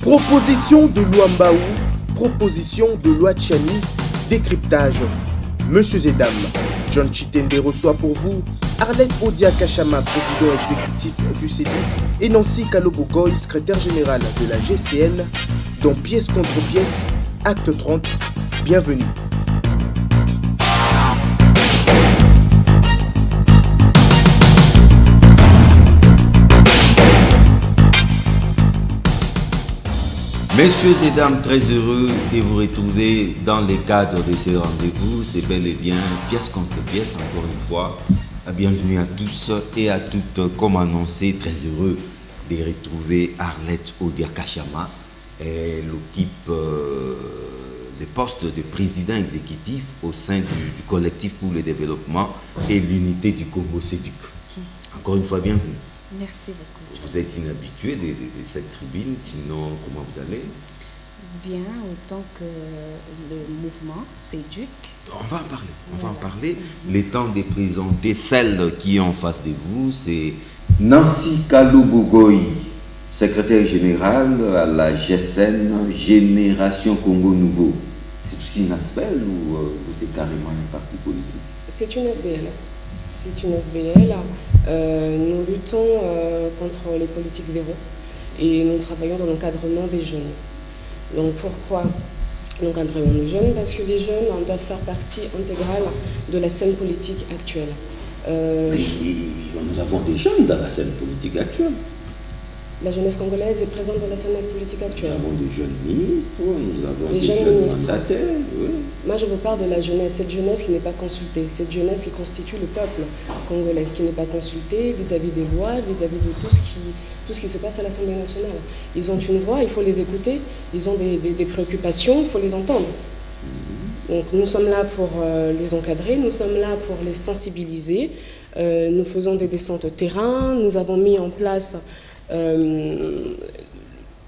Proposition de loi Mbaou, proposition de loi Tchani, décryptage. Monsieur et dames, John Chitembe reçoit pour vous Arlette Odia Kachama, président exécutif du CEDIC, et Nancy Kalobogoy, secrétaire général de la GCN, dans Pièce contre pièce, acte 30. Bienvenue. Messieurs et dames, très heureux de vous retrouver dans le cadre de ce rendez-vous. C'est bel et bien pièce contre pièce, encore une fois. Bienvenue à tous et à toutes. Comme annoncé, très heureux de retrouver Arlette Odia Kachama. Elle occupe le poste de président exécutif au sein du collectif pour le développement et l'unité du Congo CEDIC. Encore une fois, bienvenue. Merci beaucoup. Vous êtes inhabitué de cette tribune, sinon comment vous allez? Bien, autant que le mouvement CEDIC. On va en parler, Le temps de présenter celle qui est en face de vous, c'est Nancy Kalobogoy, secrétaire générale à la GCN, Génération Congo Nouveau. C'est aussi une ASBL ou c'est carrément un parti politique? C'est une SBL. C'est une SBL. Nous luttons contre les politiques verrous et nous travaillons dans l'encadrement des jeunes. Donc pourquoi l'encadrement des jeunes? Parce que les jeunes doivent faire partie intégrale de la scène politique actuelle. Nous avons des jeunes dans la scène politique actuelle. La jeunesse congolaise est présente dans la scène politique actuelle. Nous avons des jeunes ministres, nous avons des des jeunes jeunes ministres. mandataires. Oui. Moi, je vous parle de la jeunesse, cette jeunesse qui n'est pas consultée, cette jeunesse qui constitue le peuple congolais, qui n'est pas consultée vis-à-vis des lois, vis-à-vis de tout ce qui se passe à l'Assemblée nationale. Ils ont une voix, il faut les écouter, ils ont des préoccupations, il faut les entendre. Donc nous sommes là pour les encadrer, nous sommes là pour les sensibiliser, nous faisons des descentes terrain, nous avons mis en place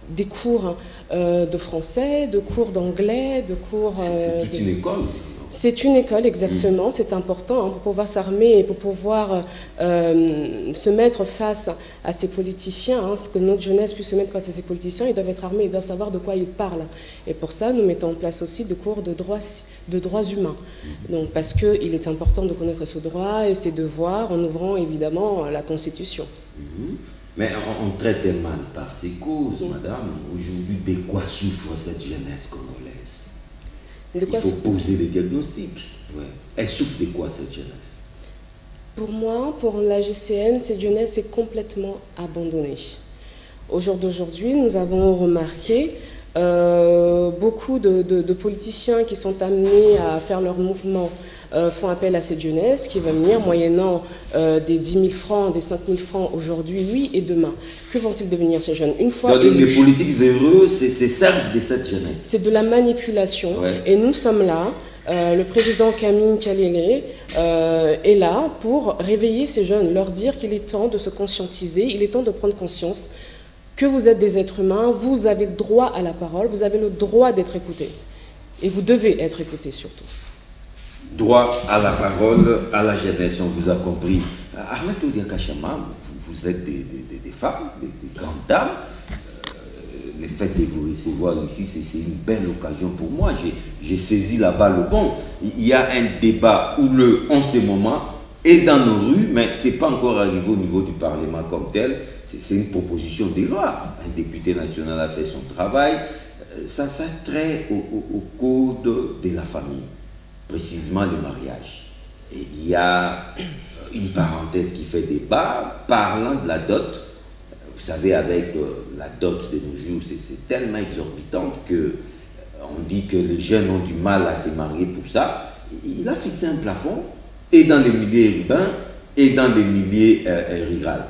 des cours de français, de cours d'anglais, de cours... C'est toute une école. C'est une école, exactement. C'est important pour pouvoir s'armer et pour pouvoir se mettre face à ces politiciens, que notre jeunesse puisse se mettre face à ces politiciens. Ils doivent être armés, ils doivent savoir de quoi ils parlent. Et pour ça, nous mettons en place aussi des cours de droits humains. Donc, parce qu'il est important de connaître ce droit et ses devoirs en ouvrant évidemment la Constitution. Mais on traite mal par ces causes, madame. Aujourd'hui, de quoi souffre cette jeunesse congolaise? Il faut poser les diagnostics. Ouais. Elle souffre de quoi, cette jeunesse? Pour moi, pour la GCN, cette jeunesse est complètement abandonnée. Au jour d'aujourd'hui, nous avons remarqué beaucoup de politiciens qui sont amenés à faire leur mouvement font appel à cette jeunesse qui va venir moyennant des 10 000 francs, des 5 000 francs aujourd'hui, oui, et demain. Que vont-ils devenir ces jeunes? Une fois les politiques véreux, c'est servent de cette jeunesse. C'est de la manipulation. Ouais. Et nous sommes là, le président Camille Kalele est là pour réveiller ces jeunes, leur dire qu'il est temps de se conscientiser, il est temps de prendre conscience que vous êtes des êtres humains, vous avez le droit à la parole, vous avez le droit d'être écoutés. Et vous devez être écoutés surtout. Droit à la parole, à la jeunesse, on vous a compris. Arlette Odia Kachama, vous êtes des femmes, des grandes dames. Le fait de vous recevoir ici, c'est une belle occasion pour moi. J'ai saisi là-bas le bon. Il y a un débat houleux en ce moment et dans nos rues, mais ce n'est pas encore arrivé au niveau du Parlement comme tel. C'est une proposition de loi. Un député national a fait son travail. Ça trait au code de la famille, précisément le mariage. Et il y a une parenthèse qui fait débat parlant de la dot. Vous savez, avec la dot de nos jours, c'est tellement exorbitante qu'on dit que les jeunes ont du mal à se marier pour ça. Il a fixé un plafond, et dans les milieux urbains, et dans les milieux ruraux.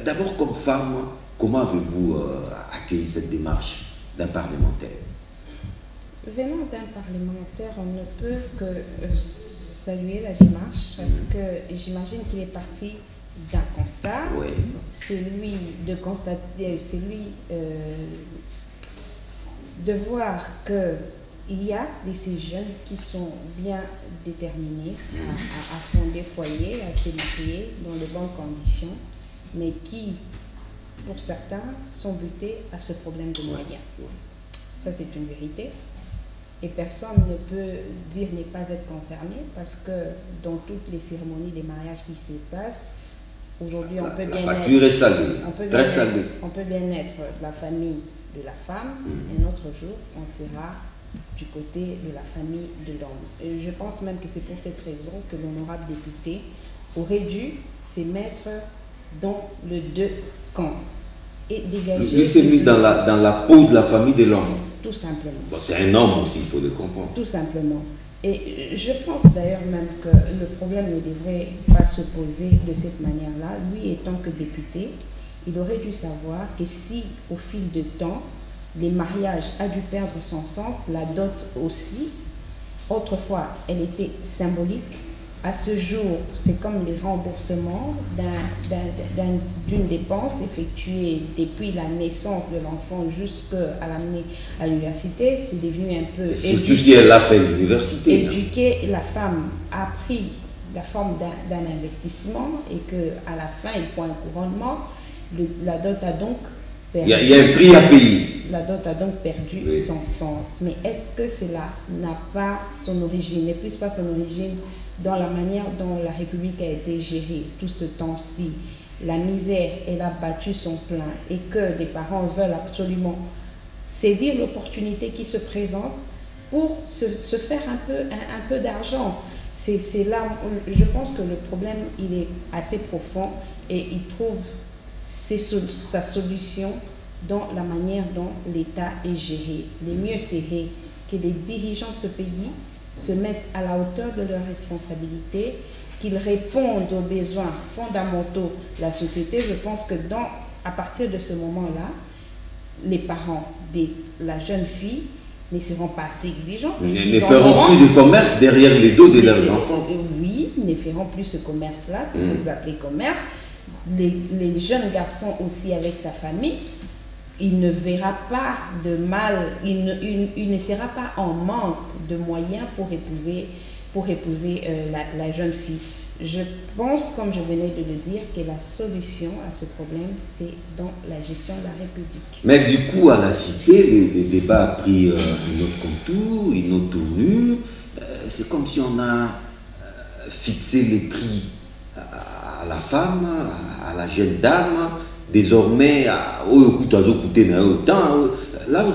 D'abord, comme femme, comment avez-vous accueilli cette démarche d'un parlementaire? Venant d'un parlementaire, on ne peut que saluer la démarche parce que j'imagine qu'il est parti d'un constat. Oui. C'est lui de constater, c'est lui de voir qu'il y a de ces jeunes qui sont bien déterminés à fonder foyer, à s'éduquer dans de bonnes conditions, mais qui pour certains, sont butés à ce problème de moyens. Ça, c'est une vérité. Et personne ne peut dire ne pas être concerné parce que dans toutes les cérémonies des mariages qui se passent, aujourd'hui, on peut bien facture est salée, très salée. On peut bien être de la famille de la femme, un autre jour, on sera du côté de la famille de l'homme. Et je pense même que c'est pour cette raison que l'honorable député aurait dû se mettre dans le deux camps et dégager... Lui s'est mis dans la peau de la famille de l'homme. Tout simplement. Bon, c'est un homme aussi, il faut le comprendre. Tout simplement. Et je pense d'ailleurs même que le problème ne devrait pas se poser de cette manière-là. Lui étant que député, il aurait dû savoir que si, au fil du temps, les mariages a dû perdre son sens, la dot aussi, autrefois, elle était symbolique. À ce jour, c'est comme les remboursements d'une dépense effectuée depuis la naissance de l'enfant jusqu'à l'amener à l'université. C'est devenu un peu... Surtout si elle a fait l'université. Éduquer, la femme a pris la forme d'un investissement et qu'à la fin, il faut un couronnement. La dot a donc perdu... Il y a un prix à payer. La dot a donc perdu son sens. Mais est-ce que cela n'a pas son origine, n'est plus pas son origine dans la manière dont la République a été gérée tout ce temps-ci? La misère, elle a battu son plein et que les parents veulent absolument saisir l'opportunité qui se présente pour se faire un peu d'argent. C'est là, je pense que le problème, il est assez profond et il trouve sa solution dans la manière dont l'État est géré. Le mieux serait que les dirigeants de ce pays se mettent à la hauteur de leurs responsabilités, qu'ils répondent aux besoins fondamentaux de la société. Je pense que à partir de ce moment-là, les parents de la jeune fille ne seront pas assez exigeants. Ils ne feront plus de commerce derrière les dos de leurs enfants. Oui, ils ne feront plus ce commerce-là, c'est ce que vous appelez commerce. Les jeunes garçons aussi avec sa famille, il ne verra pas de mal, il ne sera pas en manque de moyens pour épouser la jeune fille. Je pense, comme je venais de le dire, que la solution à ce problème, c'est dans la gestion de la République. Mais du coup, à la cité, le débat a pris un autre contour, une autre tournure. C'est comme si on a fixé les prix à la femme, à la jeune dame. Désormais, là vous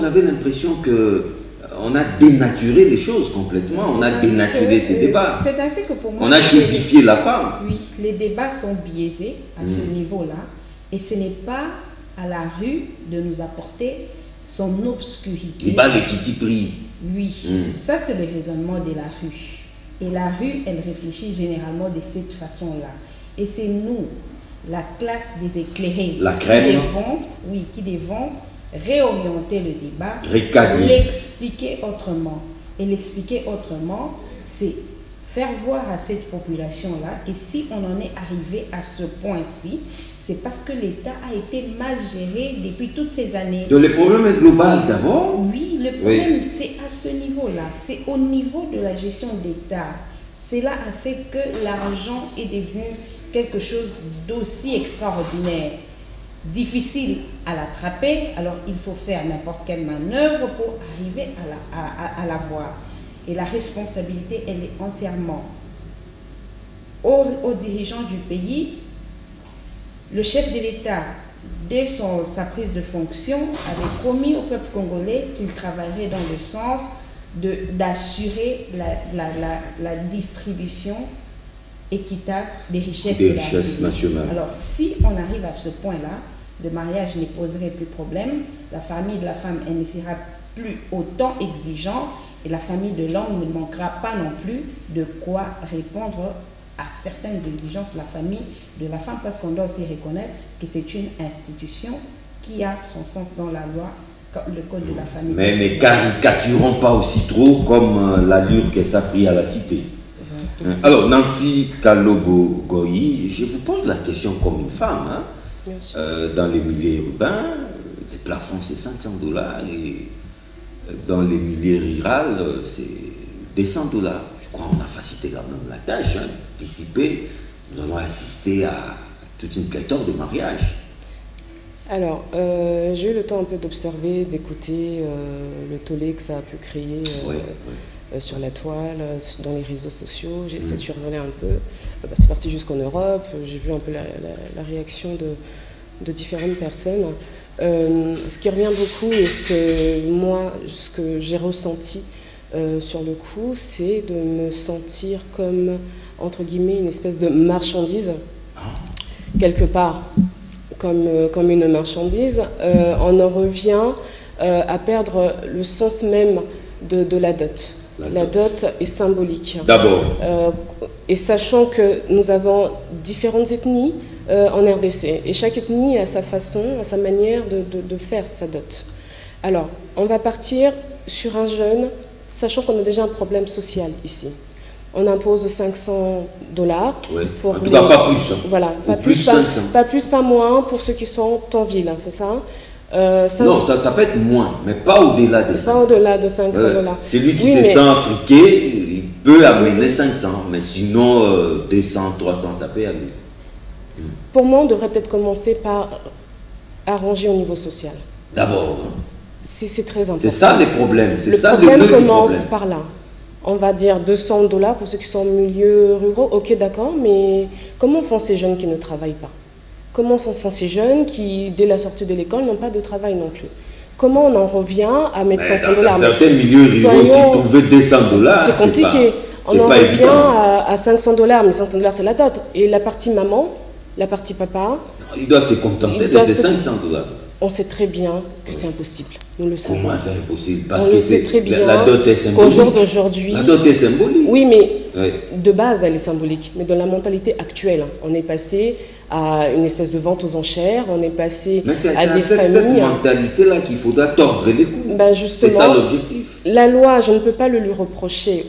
avez l'impression qu'on a dénaturé les choses complètement, on a dénaturé ces débats. C'est ainsi que pour moi... On a chosifié la femme. Oui, les débats sont biaisés à ce niveau-là et ce n'est pas à la rue de nous apporter son obscurité. Débat les qui pris. Oui, ça c'est le raisonnement de la rue. Et la rue, elle réfléchit généralement de cette façon-là. Et c'est nous, la classe des éclairés, qui devons réorienter le débat, l'expliquer autrement. Et l'expliquer autrement, c'est faire voir à cette population-là que si on en est arrivé à ce point-ci, c'est parce que l'État a été mal géré depuis toutes ces années. Donc le problème est global d'abord? Oui, le problème c'est à ce niveau-là, c'est au niveau de la gestion d'État. Cela a fait que l'argent est devenu quelque chose d'aussi extraordinaire, difficile à l'attraper, alors il faut faire n'importe quelle manœuvre pour arriver à l'avoir. Et la responsabilité, elle est entièrement aux dirigeants du pays. Le chef de l'État, dès sa prise de fonction, avait promis au peuple congolais qu'il travaillerait dans le sens d'assurer la distribution équitable des richesses nationales. Alors, si on arrive à ce point-là, le mariage ne poserait plus problème, la famille de la femme, elle ne sera plus autant exigeante et la famille de l'homme ne manquera pas non plus de quoi répondre à certaines exigences de la famille de la femme, parce qu'on doit aussi reconnaître que c'est une institution qui a son sens dans la loi, le code de la famille. Mais ne caricaturons pas aussi trop comme l'allure que ça a pris à la cité. Alors, Nancy Kalobo Goyi, je vous pose la question comme une femme. Dans les milieux urbains, les plafonds c'est $500 et dans les milieux ruraux c'est des $100. Je crois qu'on a facilité quand même la tâche, anticiper. Nous avons assisté à toute une pléthore de mariages. Alors, j'ai eu le temps un peu d'observer, d'écouter le tollé que ça a pu créer sur la toile, dans les réseaux sociaux. J'ai essayé de survoler un peu. C'est parti jusqu'en Europe. J'ai vu un peu la réaction de différentes personnes. Ce qui revient beaucoup et ce que j'ai ressenti sur le coup, c'est de me sentir comme, entre guillemets, une espèce de marchandise, quelque part. Comme une marchandise, on en revient à perdre le sens même de la dot. La dot est symbolique. D'abord. Et sachant que nous avons différentes ethnies en RDC, et chaque ethnie a sa façon, a sa manière de faire sa dot. Alors, on va partir sur un jeune, sachant qu'on a déjà un problème social ici. On impose $500 pour en tout cas, pas plus. Hein. Voilà, pas plus, pas moins pour ceux qui sont en ville, c'est ça? Non, ça peut être moins, mais pas au-delà de 500. Pas au-delà de $500. Celui qui se sent friqué, il peut amener 500, mais sinon 200, 300, ça peut aller. Pour moi, on devrait peut-être commencer par arranger au niveau social. D'abord. C'est très important. C'est ça les problèmes. Le problème commence par là. On va dire $200 pour ceux qui sont en milieu ruraux. Ok, d'accord, mais comment font ces jeunes qui ne travaillent pas? Comment sont ces jeunes qui, dès la sortie de l'école, n'ont pas de travail non plus? Comment on en revient à mettre $500? Dans certains milieux ruraux, si trouver $200, c'est compliqué. On en revient à $500, mais $500 c'est la dot. Et la partie maman, la partie papa, ils doivent se contenter de ces $500. On sait très bien que c'est impossible. Nous le savons. Comment c'est impossible? Parce on que le sait très bien la dot est symbolique. Au jour d'aujourd'hui. La dot est symbolique. Oui, mais de base, elle est symbolique. Mais dans la mentalité actuelle, on est passé à une espèce de vente aux enchères, on est passé à des familles. C'est cette mentalité-là qu'il faudra tordre les coups. Ben justement, c'est ça l'objectif. La loi, je ne peux pas le lui reprocher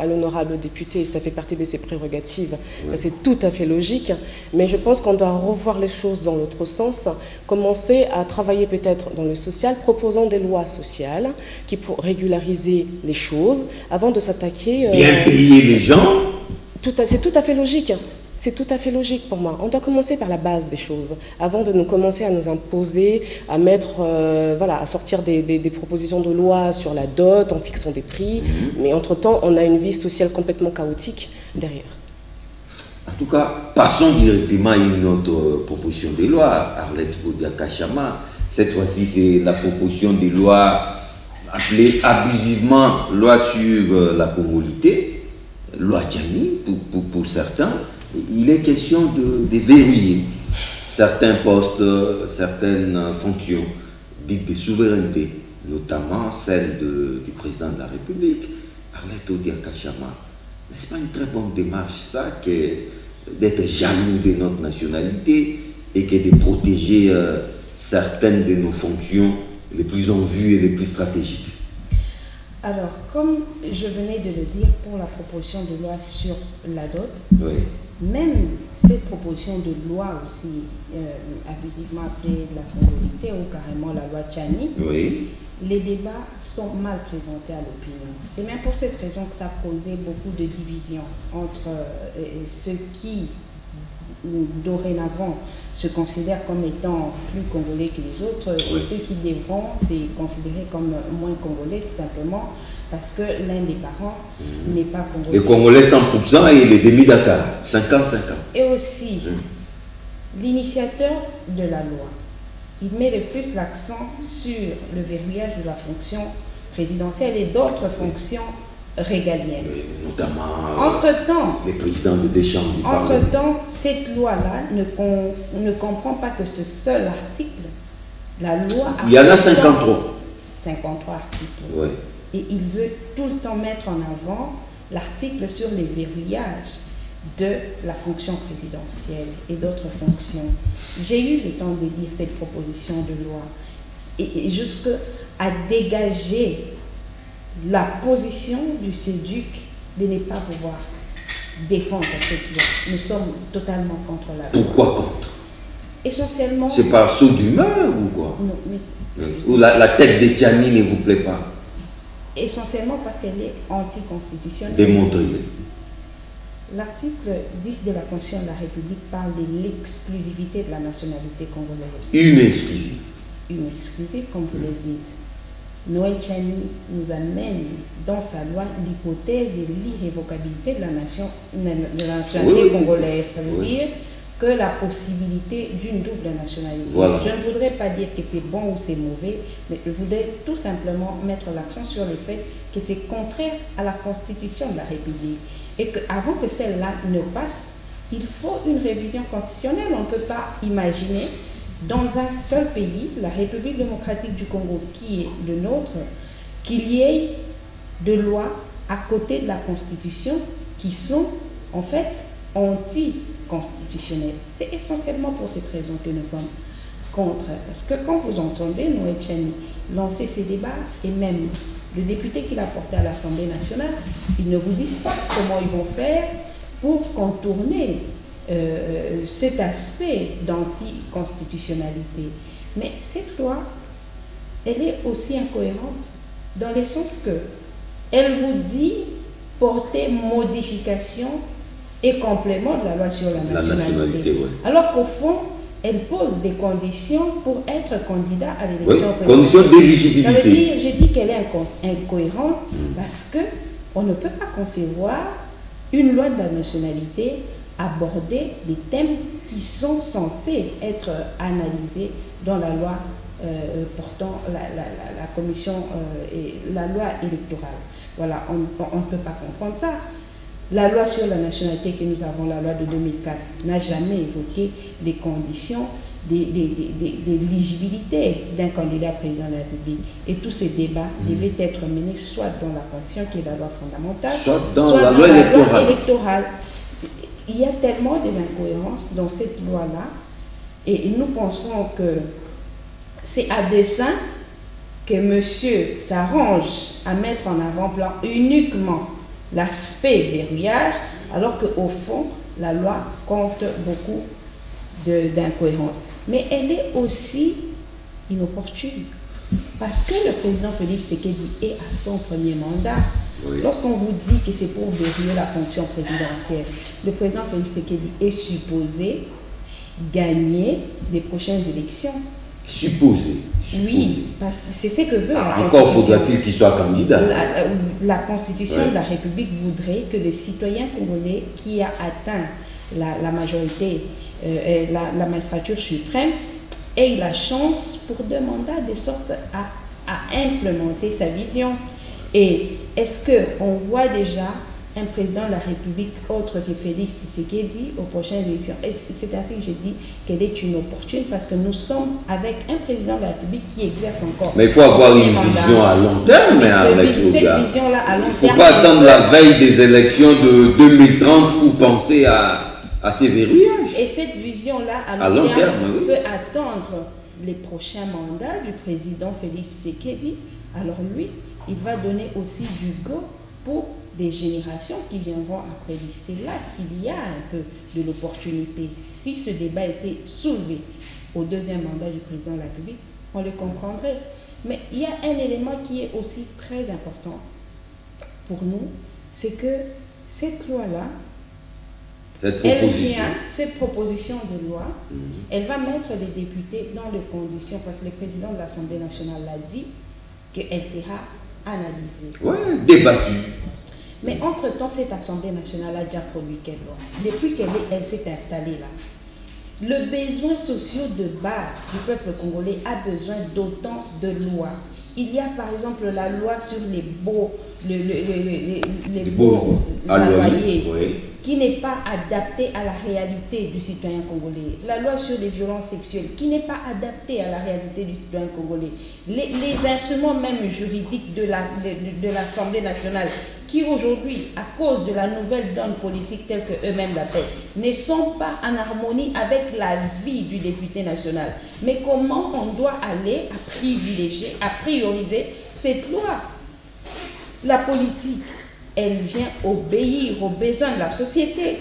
à l'honorable député, ça fait partie de ses prérogatives, c'est tout à fait logique, mais je pense qu'on doit revoir les choses dans l'autre sens, commencer à travailler peut-être dans le social, proposant des lois sociales qui pour régulariser les choses avant de s'attaquer... Bien payer les gens. C'est tout à fait logique. C'est tout à fait logique pour moi. On doit commencer par la base des choses, avant de nous commencer à nous imposer, à mettre, à sortir des propositions de loi sur la dot, en fixant des prix. Mais entre-temps, on a une vie sociale complètement chaotique derrière. En tout cas, passons directement à une autre proposition de loi, Arlette Odia-Kachama. Cette fois-ci, c'est la proposition de loi appelée abusivement loi sur la congolité, loi Tchani pour certains. Il est question de verrouiller certains postes, certaines fonctions dites de souveraineté, notamment celle du président de la République, Arlette Odia-Kachama. N'est-ce pas une très bonne démarche, ça, d'être jaloux de notre nationalité et que de protéger certaines de nos fonctions les plus en vue et les plus stratégiques? Alors, comme je venais de le dire pour la proposition de loi sur la dot, même cette proposition de loi aussi abusivement appelée de la congolité ou carrément la loi Tchani, les débats sont mal présentés à l'opinion. C'est même pour cette raison que ça a causé beaucoup de divisions entre ceux qui, dorénavant, se considèrent comme étant plus congolais que les autres et ceux qui devront se considérer comme moins congolais, tout simplement parce que l'un des parents n'est pas congolais. Les Congolais 100% et les demi-Dakar, 50-50. Et aussi, l'initiateur de la loi, il met de plus l'accent sur le verrouillage de la fonction présidentielle et d'autres fonctions régaliennes. Notamment entre-temps, les présidents de des chambres du Parlement. Entre-temps, cette loi-là ne comprend pas que ce seul article. La loi... Il y en a 53. 53 articles. Et il veut tout le temps mettre en avant l'article sur les verrouillages de la fonction présidentielle et d'autres fonctions. J'ai eu le temps de lire cette proposition de loi et jusqu'à dégager la position du CEDUC de ne pas pouvoir défendre cette loi. Nous sommes totalement contre la loi. Pourquoi contre? Essentiellement... C'est par saut d'humeur ou quoi? Non, mais... Ou la tête de Tchani ne vous plaît pas? Essentiellement parce qu'elle est anticonstitutionnelle. Démontrez-le. L'article 10 de la Constitution de la République parle de l'exclusivité de la nationalité congolaise. Une exclusive. Une exclusive, comme vous le dites. Noël Tchani nous amène dans sa loi l'hypothèse de l'irrévocabilité de la nationalité congolaise. Ça veut dire que la possibilité d'une double nationalité. Voilà. Je ne voudrais pas dire que c'est bon ou c'est mauvais, mais je voudrais tout simplement mettre l'accent sur le fait que c'est contraire à la Constitution de la République. Et qu'avant que celle-là ne passe, il faut une révision constitutionnelle. On ne peut pas imaginer, dans un seul pays, la République démocratique du Congo, qui est le nôtre, qu'il y ait de lois à côté de la Constitution qui sont en fait anti-constitutionnelles. C'est essentiellement pour cette raison que nous sommes contre. Parce que quand vous entendez Noël Tchani lancer ces débats, et même le député qu'il a porté à l'Assemblée nationale, ils ne vous disent pas comment ils vont faire pour contourner cet aspect d'anticonstitutionnalité. Mais cette loi, elle est aussi incohérente dans le sens que elle vous dit porter modification et complément de la loi sur la nationalité. Ouais. Alors qu'au fond, elle pose des conditions pour être candidat à l'élection. Oui, conditions d'éligibilité. Ça veut dire, j'ai dit qu'elle est incohérente parce qu'on ne peut pas concevoir une loi de la nationalité aborder des thèmes qui sont censés être analysés dans la loi portant la commission et la loi électorale. Voilà, on ne peut pas comprendre ça. La loi sur la nationalité que nous avons, la loi de 2004, n'a jamais évoqué les conditions d'éligibilité d'un candidat président de la République. Et tous ces débats devaient être menés soit dans la Constitution, qui est la loi fondamentale, soit dans la loi électorale. Il y a tellement des incohérences dans cette loi-là, et nous pensons que c'est à dessein que monsieur s'arrange à mettre en avant-plan uniquement l'aspect verrouillage, alors qu'au fond, la loi compte beaucoup d'incohérences. Mais elle est aussi inopportune, parce que le président Félix Tshisekedi est à son premier mandat. Oui. Lorsqu'on vous dit que c'est pour verrouiller la fonction présidentielle, le président Félix Tshisekedi est supposé gagner les prochaines élections. Supposé. Oui, parce que c'est ce que veut la Constitution. Encore faudra-t-il qu'il soit candidat. La Constitution de la République voudrait que le citoyen congolais qui a atteint la majorité, la magistrature suprême, ait la chance pour 2 mandats de sorte à implémenter sa vision. Et est-ce qu'on voit déjà un président de la République autre que Félix Tshisekedi aux prochaines élections? Et c'est ainsi que j'ai dit qu'elle est inopportune, parce que nous sommes avec un président de la République qui exerce encore. Mais il faut avoir une vision à long terme. Cette vision-là à long terme. Il ne faut pas attendre la veille des élections de 2030 pour penser à ces verrouillages. Et cette vision-là à long terme peut attendre les prochains mandats du président Félix Tshisekedi. Alors lui, il va donner aussi du go pour des générations qui viendront après lui. C'est là qu'il y a un peu de l'opportunité. Si ce débat était soulevé au 2e mandat du président de la République, on le comprendrait. Mais il y a un élément qui est aussi très important pour nous, c'est que cette loi-là, cette proposition de loi, elle va mettre les députés dans les conditions, parce que le président de l'Assemblée nationale l'a dit, qu'elle sera analysée. Oui, débattue. Mais entre-temps, cette Assemblée nationale a déjà produit quelle loi? Depuis qu'elle s'est installée là, le besoin social de base du peuple congolais a besoin d'autant de lois. Il y a par exemple la loi sur les baux, les baux alloyés, qui n'est pas adaptée à la réalité du citoyen congolais. La loi sur les violences sexuelles, qui n'est pas adaptée à la réalité du citoyen congolais. Les instruments même juridiques de l'Assemblée nationale, qui aujourd'hui, à cause de la nouvelle donne politique telle qu'eux-mêmes l'appellent, ne sont pas en harmonie avec la vie du député national. Mais comment on doit aller à privilégier, à prioriser cette loi? La politique, elle vient obéir aux besoins de la société.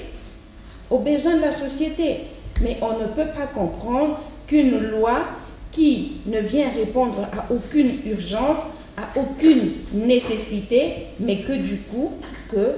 Aux besoins de la société. Mais on ne peut pas comprendre qu'une loi qui ne vient répondre à aucune urgence, à aucune nécessité, mais que du coup, que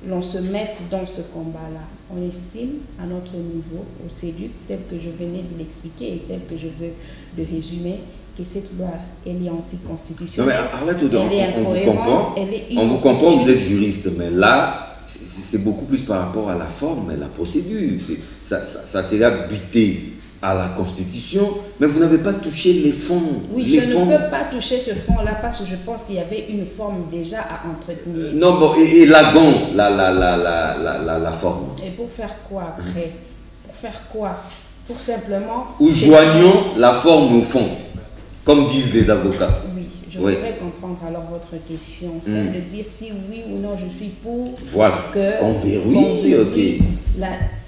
l'on se mette dans ce combat-là. On estime à notre niveau, au CEDUC, tel que je venais de l'expliquer et tel que je veux le résumer, que cette loi, elle est anticonstitutionnelle, elle est incohérente, elle est inopportune. On vous comprend, vous êtes juriste, mais là, c'est beaucoup plus par rapport à la forme et la procédure. Ça sera buté à la Constitution, mais vous n'avez pas touché les fonds. Oui, je ne peux pas toucher ce fonds-là parce que je pense qu'il y avait une forme déjà à entretenir. Non, bon, et la forme. Et pour faire quoi après? Pour faire quoi? Pour simplement... Ou joignons la forme au fond, comme disent les avocats. Oui, je voudrais comprendre alors votre question. C'est de dire si oui ou non je suis pour... Voilà, qu'on verrouille, ok.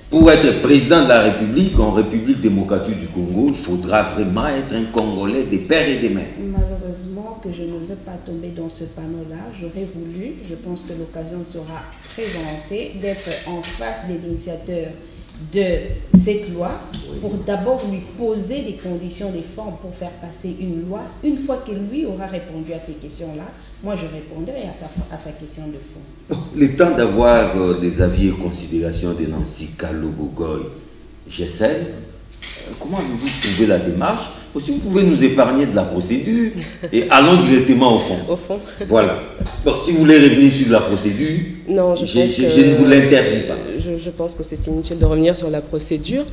Pour être président de la République, en République démocratique du Congo, il faudra vraiment être un Congolais des pères et des mères. Malheureusement que je ne veux pas tomber dans ce panneau-là. J'aurais voulu, je pense que l'occasion sera présentée, d'être en face des initiateurs de cette loi pour d'abord lui poser des conditions, des formes pour faire passer une loi. Une fois que lui aura répondu à ces questions-là, moi je répondrai à sa question de fond. Le temps d'avoir des avis et considérations de Nancy Kalobogoy, j'essaie. Comment avez-vous trouvé la démarche? Aussi, vous pouvez nous épargner de la procédure et allons directement au fond. Au fond. Voilà. Donc, si vous voulez revenir sur la procédure, non, je ne vous l'interdis pas. Je pense que c'est inutile de revenir sur la procédure,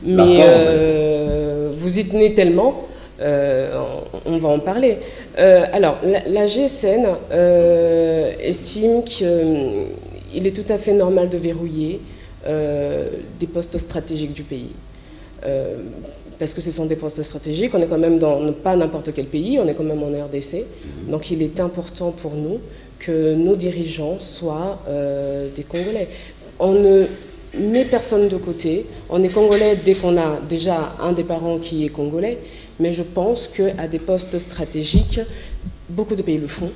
mais vous y tenez tellement, on va en parler. Alors, la GSN estime qu'il est tout à fait normal de verrouiller des postes stratégiques du pays. Parce que ce sont des postes stratégiques, on est quand même dans pas n'importe quel pays, on est quand même en RDC. Donc il est important pour nous que nos dirigeants soient des Congolais. On ne met personne de côté, on est Congolais dès qu'on a déjà un des parents qui est Congolais, mais je pense qu'à des postes stratégiques, beaucoup de pays le font.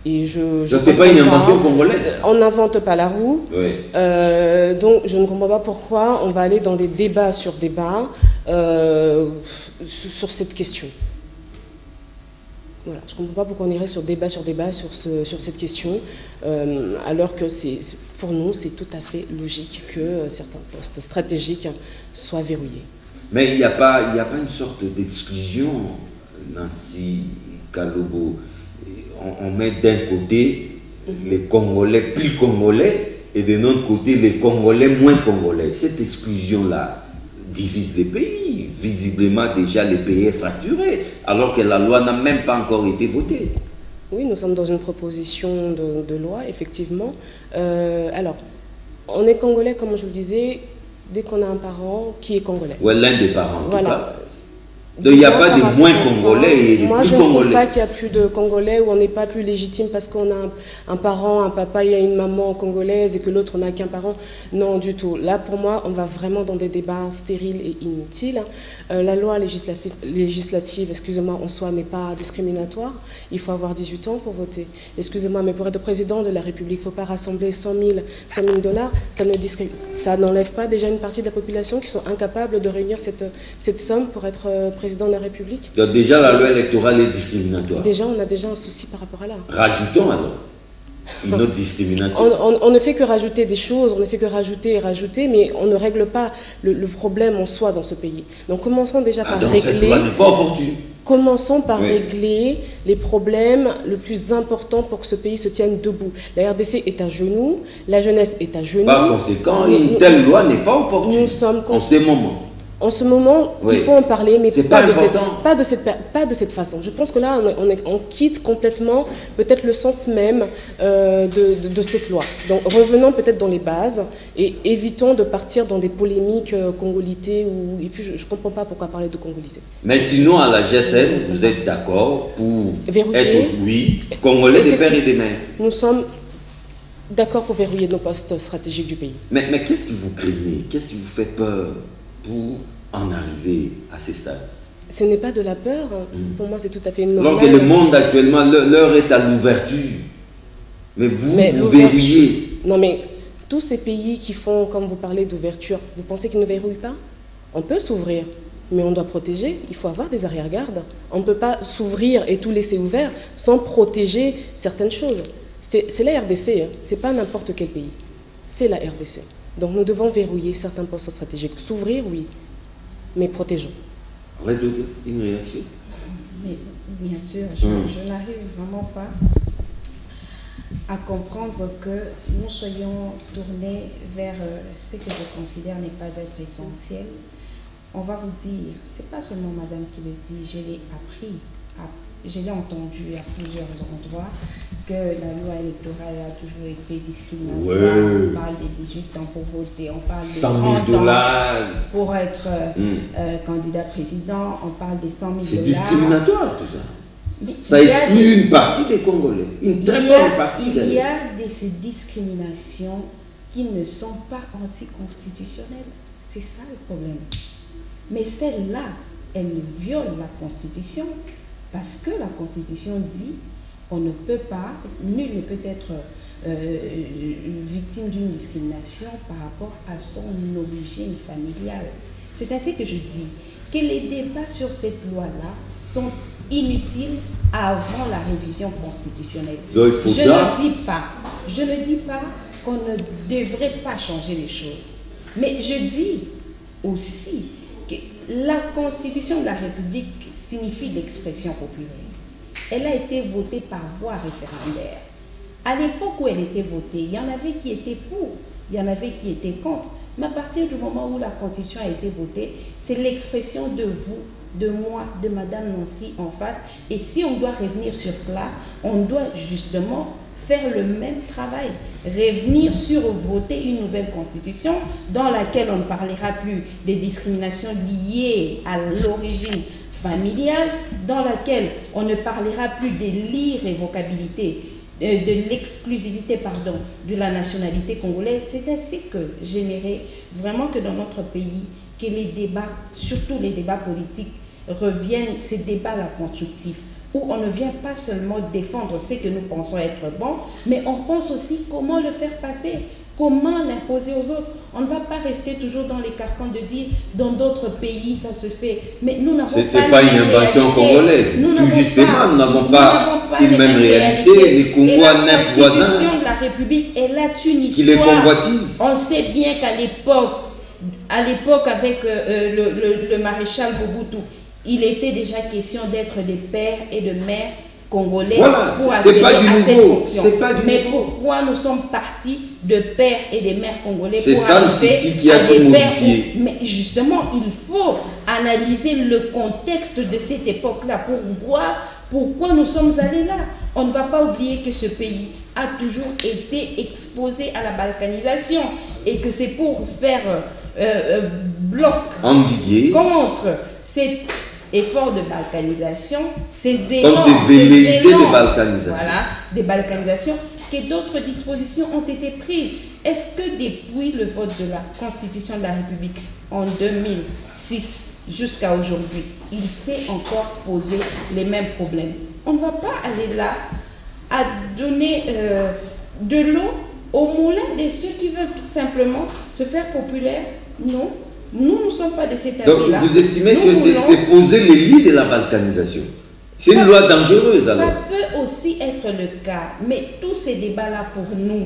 Et je sais pas une invention congolaise. On n'invente pas la roue. Oui. Donc je ne comprends pas pourquoi on va aller dans des débats sur débats sur cette question. Voilà, je ne comprends pas pourquoi on irait sur débat sur cette question, alors que pour nous c'est tout à fait logique que certains postes stratégiques soient verrouillés. Mais il n'y a pas une sorte d'exclusion, Nancy Kalobo. On met d'un côté les Congolais plus Congolais et de l'autre côté les Congolais moins Congolais. Cette exclusion-là divise les pays. Visiblement, déjà, les pays est fracturé, alors que la loi n'a même pas encore été votée. Oui, nous sommes dans une proposition de loi, effectivement. Alors, on est Congolais, comme je le disais, dès qu'on a un parent qui est Congolais. Ou l'un des parents, en voilà. tout cas. Donc il n'y a pas de moins Congolais et de plus Congolais. Moi, je ne trouve pas qu'il y a plus de Congolais où on n'est pas plus légitime parce qu'on a un parent, un papa et une maman congolaise et que l'autre n'a qu'un parent. Non, du tout. Là, pour moi, on va vraiment dans des débats stériles et inutiles. La loi législative, excusez-moi, en soi, n'est pas discriminatoire. Il faut avoir 18 ans pour voter. Excusez-moi, mais pour être président de la République, il ne faut pas rassembler 100 000 dollars. Ça n'enlève pas déjà une partie de la population qui sont incapables de réunir cette somme pour être président de la République. Donc déjà, la loi électorale est discriminatoire. Déjà, on a déjà un souci par rapport à là. Rajoutons alors une autre discrimination. On ne fait que rajouter des choses, on ne fait que rajouter et rajouter, mais on ne règle pas le problème en soi dans ce pays. Donc commençons déjà par donc régler... Cette loi n'est pas opportune. Commençons par régler les problèmes le plus important pour que ce pays se tienne debout. La RDC est à genoux, la jeunesse est à genoux. Par conséquent, une telle loi n'est pas opportune nous sommes en ces moments. En ce moment, il faut en parler, mais pas de cette façon. Je pense que là, on quitte complètement peut-être le sens même de cette loi. Donc revenons peut-être dans les bases et évitons de partir dans des polémiques congolité. Et puis je ne comprends pas pourquoi parler de congolité. Mais sinon, à la GSN, vous êtes d'accord pour verrouiller, être, Congolais des pères et des mères. Nous sommes d'accord pour verrouiller nos postes stratégiques du pays. Mais qu'est-ce que vous craignez? Qu'est-ce qui vous fait peur pour en arriver à ces stades? Ce n'est pas de la peur. Pour moi, c'est tout à fait normal. Alors que le monde actuellement, l'heure est à l'ouverture. Mais vous verrouillez. Non, mais tous ces pays qui font, comme vous parlez d'ouverture, vous pensez qu'ils ne verrouillent pas? On peut s'ouvrir, mais on doit protéger. Il faut avoir des arrière-gardes. On ne peut pas s'ouvrir et tout laisser ouvert sans protéger certaines choses. C'est la RDC, hein. Ce n'est pas n'importe quel pays. C'est la RDC. Donc nous devons verrouiller certains postes stratégiques. S'ouvrir, oui, mais protégeons. Une réaction? Mais, bien sûr, je n'arrive vraiment pas à comprendre que nous soyons tournés vers ce que je considère n'est pas être essentiel. On va vous dire, c'est pas seulement madame qui le dit, je l'ai appris, je l'ai entendu à plusieurs endroits, que la loi électorale a toujours été discriminatoire. Ouais. On parle des 18 ans pour voter, on parle des 100 000 30 $ ans pour être candidat président, on parle des 100 000 $. C'est discriminatoire tout ça. Mais Ça exclut une partie des Congolais, une très bonne partie d'ailleurs. Il y a ces discriminations qui ne sont pas anticonstitutionnelles. C'est ça le problème. Mais celle-là, elle viole la Constitution parce que la Constitution dit on ne peut pas, nul ne peut être victime d'une discrimination par rapport à son origine familiale. C'est ainsi que je dis que les débats sur cette loi-là sont inutiles avant la révision constitutionnelle. Donc, Je ne dis pas qu'on ne devrait pas changer les choses. Mais je dis aussi que la Constitution de la République signifie l'expression populaire. Elle a été votée par voie référendaire. À l'époque où elle était votée, il y en avait qui étaient pour, il y en avait qui étaient contre. Mais à partir du moment où la Constitution a été votée, c'est l'expression de vous, de moi, de Madame Nancy en face. Et si on doit revenir sur cela, on doit justement faire le même travail, revenir sur voter une nouvelle constitution dans laquelle on ne parlera plus des discriminations liées à l'origine familiale, dans laquelle on ne parlera plus de l'irrévocabilité, de l'exclusivité, pardon, de la nationalité congolaise. C'est ainsi que j'aimerais vraiment que dans notre pays, que les débats, surtout les débats politiques, reviennent, ces débats-là constructifs, où on ne vient pas seulement défendre ce que nous pensons être bon, mais on pense aussi comment le faire passer, comment l'imposer aux autres. On ne va pas rester toujours dans les carcans de dire dans d'autres pays ça se fait. Mais nous n'avons pas. C'est pas une invention congolaise. Tout justement, nous n'avons pas une même réalité. Les Congolais, 9 voisins. La Constitution de la République, elle a une histoire. Qui les convoitise. On sait bien qu'à l'époque, avec le maréchal Mobutu, il était déjà question d'être des pères et de mères congolais pour accéder à cette fonction. Mais pourquoi nous sommes partis de pères et de mères congolais pour arriver à des pères? Mais justement, il faut analyser le contexte de cette époque-là pour voir pourquoi nous sommes allés là. On ne va pas oublier que ce pays a toujours été exposé à la balkanisation et que c'est pour faire bloc contre cette effort de balkanisation, ces élans de balkanisation. Voilà, des balkanisations, que d'autres dispositions ont été prises. Est-ce que depuis le vote de la Constitution de la République en 2006 jusqu'à aujourd'hui, il s'est encore posé les mêmes problèmes? On ne va pas aller là à donner de l'eau au moulin de ceux qui veulent tout simplement se faire populaire. Non. Nous ne sommes pas de cet avis-là. Donc vous estimez que c'est poser les lits de la balkanisation? C'est une loi dangereuse alors? Ça peut aussi être le cas, mais tous ces débats-là pour nous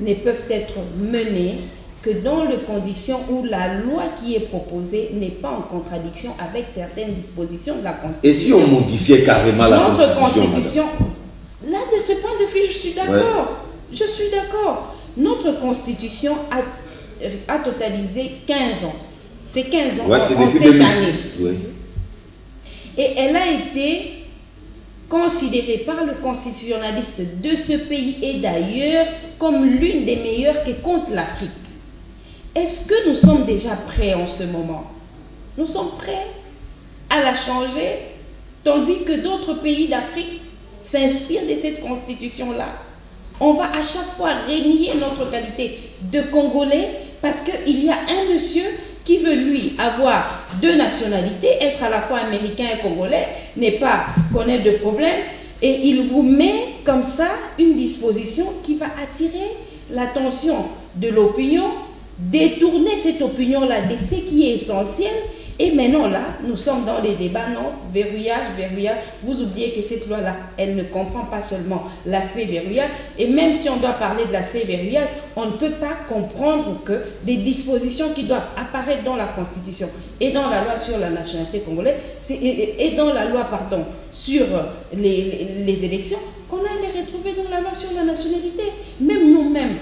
ne peuvent être menés que dans les conditions où la loi qui est proposée n'est pas en contradiction avec certaines dispositions de la Constitution. Et si on modifiait carrément la Constitution? Là, de ce point de vue, je suis d'accord. Ouais. Je suis d'accord. Notre Constitution a totalisé 15 ans. C'est 15 ans en cette année. Ouais. Et elle a été considérée par le constitutionnaliste de ce pays et d'ailleurs comme l'une des meilleures qui compte l'Afrique. Est-ce que nous sommes déjà prêts en ce moment? Nous sommes prêts à la changer, tandis que d'autres pays d'Afrique s'inspirent de cette constitution-là. On va à chaque fois renier notre qualité de Congolais parce qu'il y a un monsieur qui veut, lui, avoir 2 nationalités, être à la fois américain et congolais, n'est pas connaître de problème, et il vous met comme ça une disposition qui va attirer l'attention de l'opinion, détourner cette opinion-là de ce qui est essentiel, Et maintenant là, nous sommes dans les débats, non, verrouillage, verrouillage. Vous oubliez que cette loi-là, elle ne comprend pas seulement l'aspect verrouillage. Et même si on doit parler de l'aspect verrouillage, on ne peut pas comprendre que des dispositions qui doivent apparaître dans la Constitution et dans la loi sur la nationalité congolaise, et dans la loi, pardon, sur les élections, qu'on aille les retrouver dans la loi sur la nationalité. Même nous-mêmes,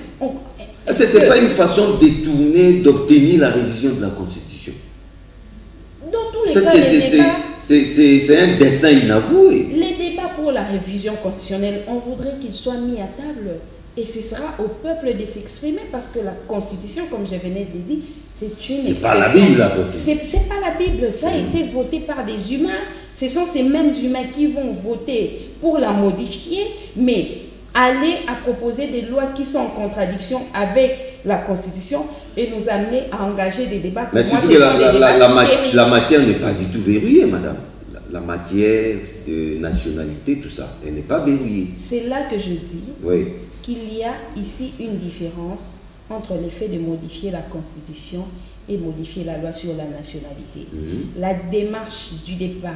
ce n'était pas une façon détournée d'obtenir la révision de la Constitution. Dans tous les cas, les débats... C'est un dessein inavoué. Les débats pour la révision constitutionnelle, on voudrait qu'ils soient mis à table. Et ce sera au peuple de s'exprimer parce que la Constitution, comme je venais de dire, c'est une expression. C'est pas la Bible, là, c'est pas la Bible. Ça a été voté par des humains. Ce sont ces mêmes humains qui vont voter pour la modifier, mais aller à proposer des lois qui sont en contradiction avec la Constitution et nous amener à engager des débats. Pour moi, ce sont des débats stériles. La matière n'est pas du tout verrouillée, madame. La matière de nationalité, tout ça, elle n'est pas verrouillée. C'est là que je dis oui. qu'il y a ici une différence entre l'effet de modifier la Constitution et modifier la loi sur la nationalité. La démarche du départ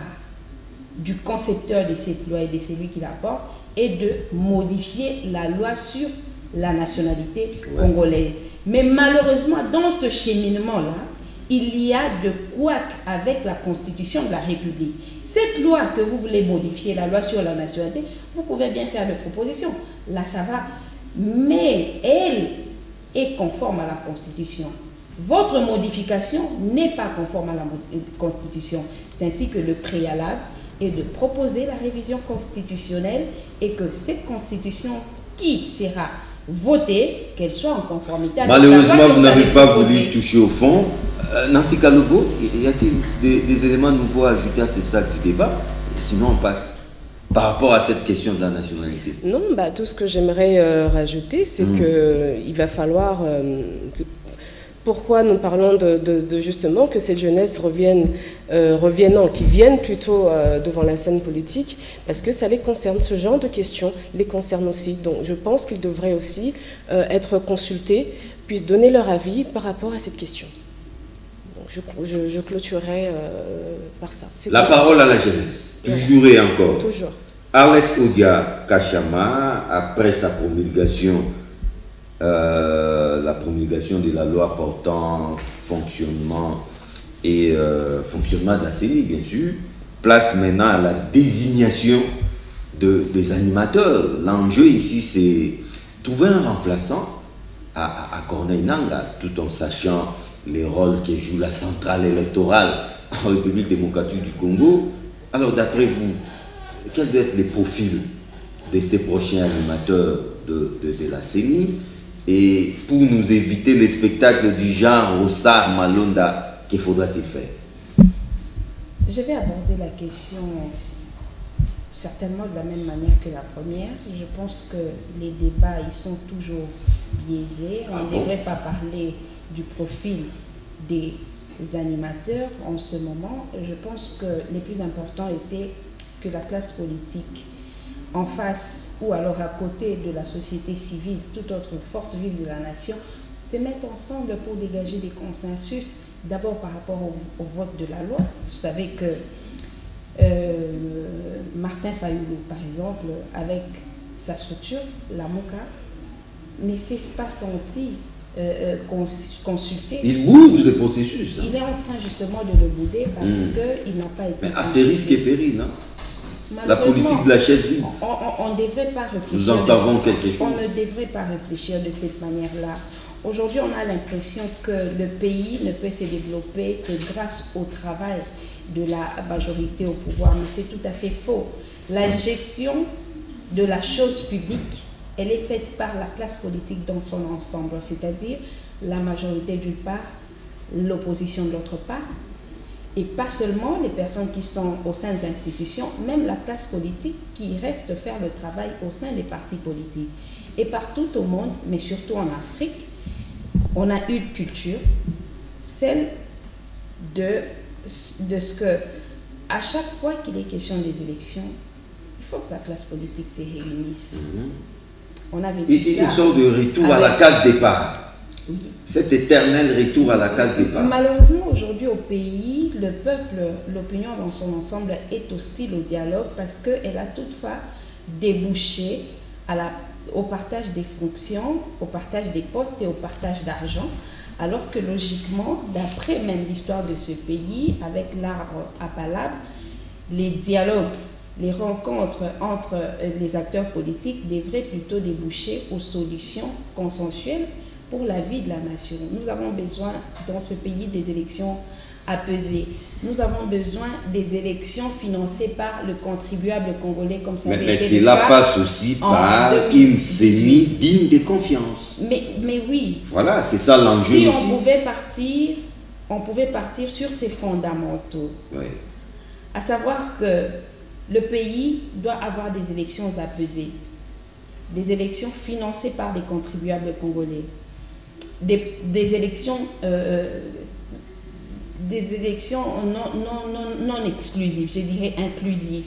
du concepteur de cette loi et de celui qui la porte est de modifier la loi sur la nationalité congolaise. Mais malheureusement, dans ce cheminement-là, il y a de couac avec la Constitution de la République. Cette loi que vous voulez modifier, la loi sur la nationalité, vous pouvez bien faire des propositions. Là, ça va. Mais elle est conforme à la Constitution. Votre modification n'est pas conforme à la Constitution. C'est ainsi que le préalable est de proposer la révision constitutionnelle et que cette Constitution qui sera votée, qu'elle soit en conformité avec la loi. Malheureusement, vous n'avez pas voulu toucher au fond. Nancy Kalobo, y a-t-il des éléments nouveaux à ajouter à ce stade du débat? Et sinon, on passe par rapport à cette question de la nationalité. Non, tout ce que j'aimerais rajouter, c'est qu'il va falloir... pourquoi nous parlons de justement que cette jeunesse qui viennent plutôt devant la scène politique, parce que ça les concerne, ce genre de questions les concerne aussi. Donc je pense qu'ils devraient aussi être consultés, puissent donner leur avis par rapport à cette question. Donc je clôturerai par ça. La parole à la jeunesse, toujours et encore. Toujours. Arlette Odia Kachama, après sa promulgation, la promulgation de la loi portant fonctionnement de la CENI, bien sûr, place maintenant à la désignation des animateurs. L'enjeu ici, c'est trouver un remplaçant à Corneille Nangaa, tout en sachant les rôles que joue la centrale électorale en République démocratique du Congo. Alors, d'après vous, quels doivent être les profils de ces prochains animateurs de la CENI? Et pour nous éviter les spectacles du genre Rossard, Malonda, qu'il faudra-t-il faire? Je vais aborder la question certainement de la même manière que la première. Je pense que les débats, ils sont toujours biaisés. On ne devrait pas parler du profil des animateurs en ce moment. Je pense que le plus important était que la classe politique en face ou alors à côté de la société civile, toute autre force vive de la nation, se mettent ensemble pour dégager des consensus, d'abord par rapport au vote de la loi. Vous savez que Martin Fayulu, par exemple, avec sa structure, la MOCA, ne s'est pas senti consulté. Il boude le processus. Il est en train justement de le bouder parce qu'il n'a pas été mais à ses risques et périls, non? La Malheureusement, politique de la chaise vide. On ne devrait pas réfléchir. Nous en savons quelque chose. On ne devrait pas réfléchir de cette manière-là. Aujourd'hui, on a l'impression que le pays ne peut se développer que grâce au travail de la majorité au pouvoir, mais c'est tout à fait faux. La gestion de la chose publique, elle est faite par la classe politique dans son ensemble, c'est-à-dire la majorité d'une part, l'opposition de l'autre part, et pas seulement les personnes qui sont au sein des institutions, même la classe politique qui reste faire le travail au sein des partis politiques. Et partout au monde, mais surtout en Afrique, on a une culture, celle de ce que, à chaque fois qu'il est question des élections, il faut que la classe politique se réunisse. On a vécu ça. Ils sont de retour à la case départ. Oui. Cet éternel retour à la case départ. Malheureusement, aujourd'hui au pays, le peuple, l'opinion dans son ensemble est hostile au dialogue parce qu'elle a toutefois débouché au partage des fonctions, au partage des postes et au partage d'argent, alors que logiquement, d'après même l'histoire de ce pays, avec l'arbre à palabres, les dialogues, les rencontres entre les acteurs politiques devraient plutôt déboucher aux solutions consensuelles pour la vie de la nation. Nous avons besoin dans ce pays des élections apaisées. Nous avons besoin des élections financées par le contribuable congolais comme ça avait été le cas. Mais cela passe aussi par une CENI digne de confiance. Mais oui. Voilà, c'est ça l'enjeu si aussi. on pouvait partir sur ces fondamentaux. Oui. À savoir que le pays doit avoir des élections apaisées, des élections financées par des contribuables congolais, des élections non exclusives, je dirais inclusives.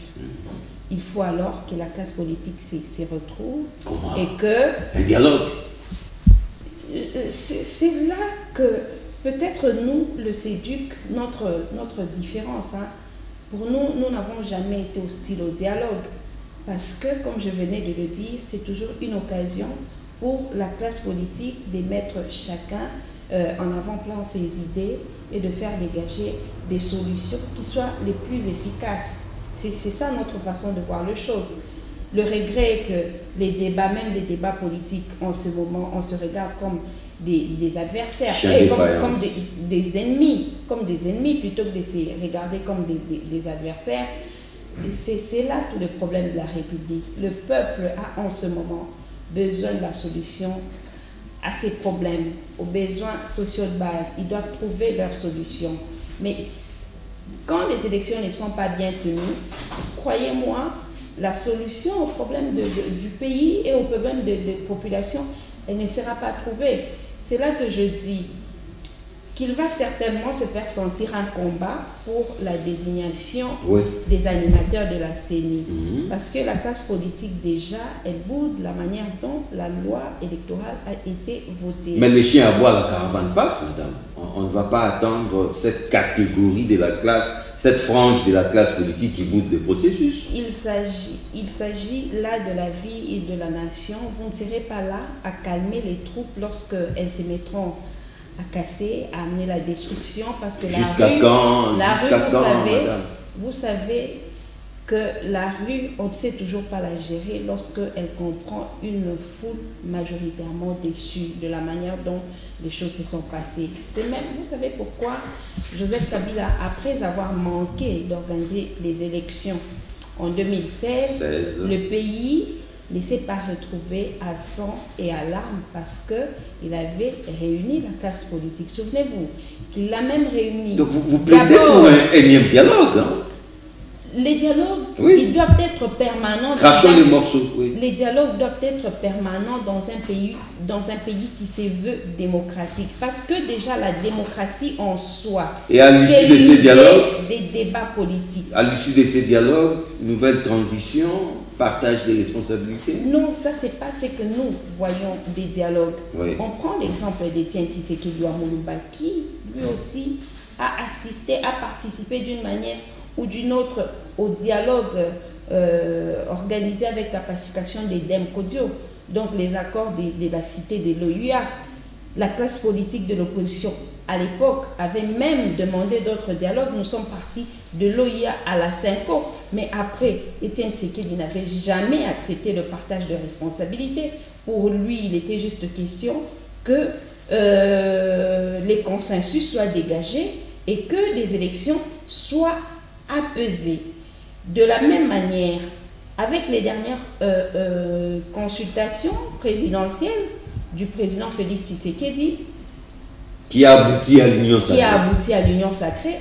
Il faut alors que la classe politique s'y retrouve. Comment? Et que... Un dialogue. C'est là que peut-être nous, le CEDUC, notre différence, hein, pour nous, nous n'avons jamais été hostiles au dialogue. Parce que, comme je venais de le dire, c'est toujours une occasion pour la classe politique de mettre chacun en avant-plan ses idées et de faire dégager des solutions qui soient les plus efficaces. C'est ça notre façon de voir les choses. Le regret est que les débats, même les débats politiques, en ce moment, on se regarde comme des adversaires, et comme des ennemis, plutôt que de se regarder comme des adversaires. C'est là tout le problème de la République. Le peuple a en ce moment besoin de la solution à ces problèmes, aux besoins sociaux de base. Ils doivent trouver leur solution. Mais quand les élections ne sont pas bien tenues, croyez-moi, la solution au problème du pays et au problème de population, elle ne sera pas trouvée. C'est là que je dis qu'il va certainement se faire sentir un combat pour la désignation des animateurs de la CENI. Parce que la classe politique, déjà, elle boude la manière dont la loi électorale a été votée. Mais les chiens à bois, la caravane passe, madame. On ne va pas attendre cette catégorie de la classe, cette frange de la classe politique qui boude le processus. Il s'agit là de la vie et de la nation. Vous ne serez pas là à calmer les troupes lorsqu'elles se mettront à casser, à amener la destruction, parce que vous savez que la rue, on ne sait toujours pas la gérer lorsqu'elle comprend une foule majoritairement déçue de la manière dont les choses se sont passées. C'est même, vous savez pourquoi Joseph Kabila, après avoir manqué d'organiser les élections en 2016, le pays ne s'est pas retrouvé à sang et à larmes parce qu'il avait réuni la classe politique. Souvenez-vous qu'il l'a même réuni. Donc vous plaidez pour un énième dialogue, hein? Les dialogues, ils doivent être permanents. Crachons les morceaux. Les dialogues doivent être permanents dans un pays qui se veut démocratique. Parce que déjà la démocratie en soi, et à l'issue de ces dialogues, des débats politiques. À l'issue de ces dialogues, nouvelle transition, partage des responsabilités. Non, ça c'est pas ce que nous voyons des dialogues. On prend l'exemple d'Étienne Tshisekedi Lumumba qui lui aussi a assisté, a participé d'une manière ou d'une autre au dialogue organisé avec la pacification des Dem-Kodio, donc les accords de la cité de l'OUA. La classe politique de l'opposition à l'époque avait même demandé d'autres dialogues. Nous sommes partis de l'OUA à la CENCO, mais après, Étienne Tshisekedi n'avait jamais accepté le partage de responsabilités. Pour lui, il était juste question que les consensus soient dégagés et que les élections soient apaisées. De la même manière, avec les dernières consultations présidentielles du président Félix Tshisekedi, qui a abouti à l'Union sacrée,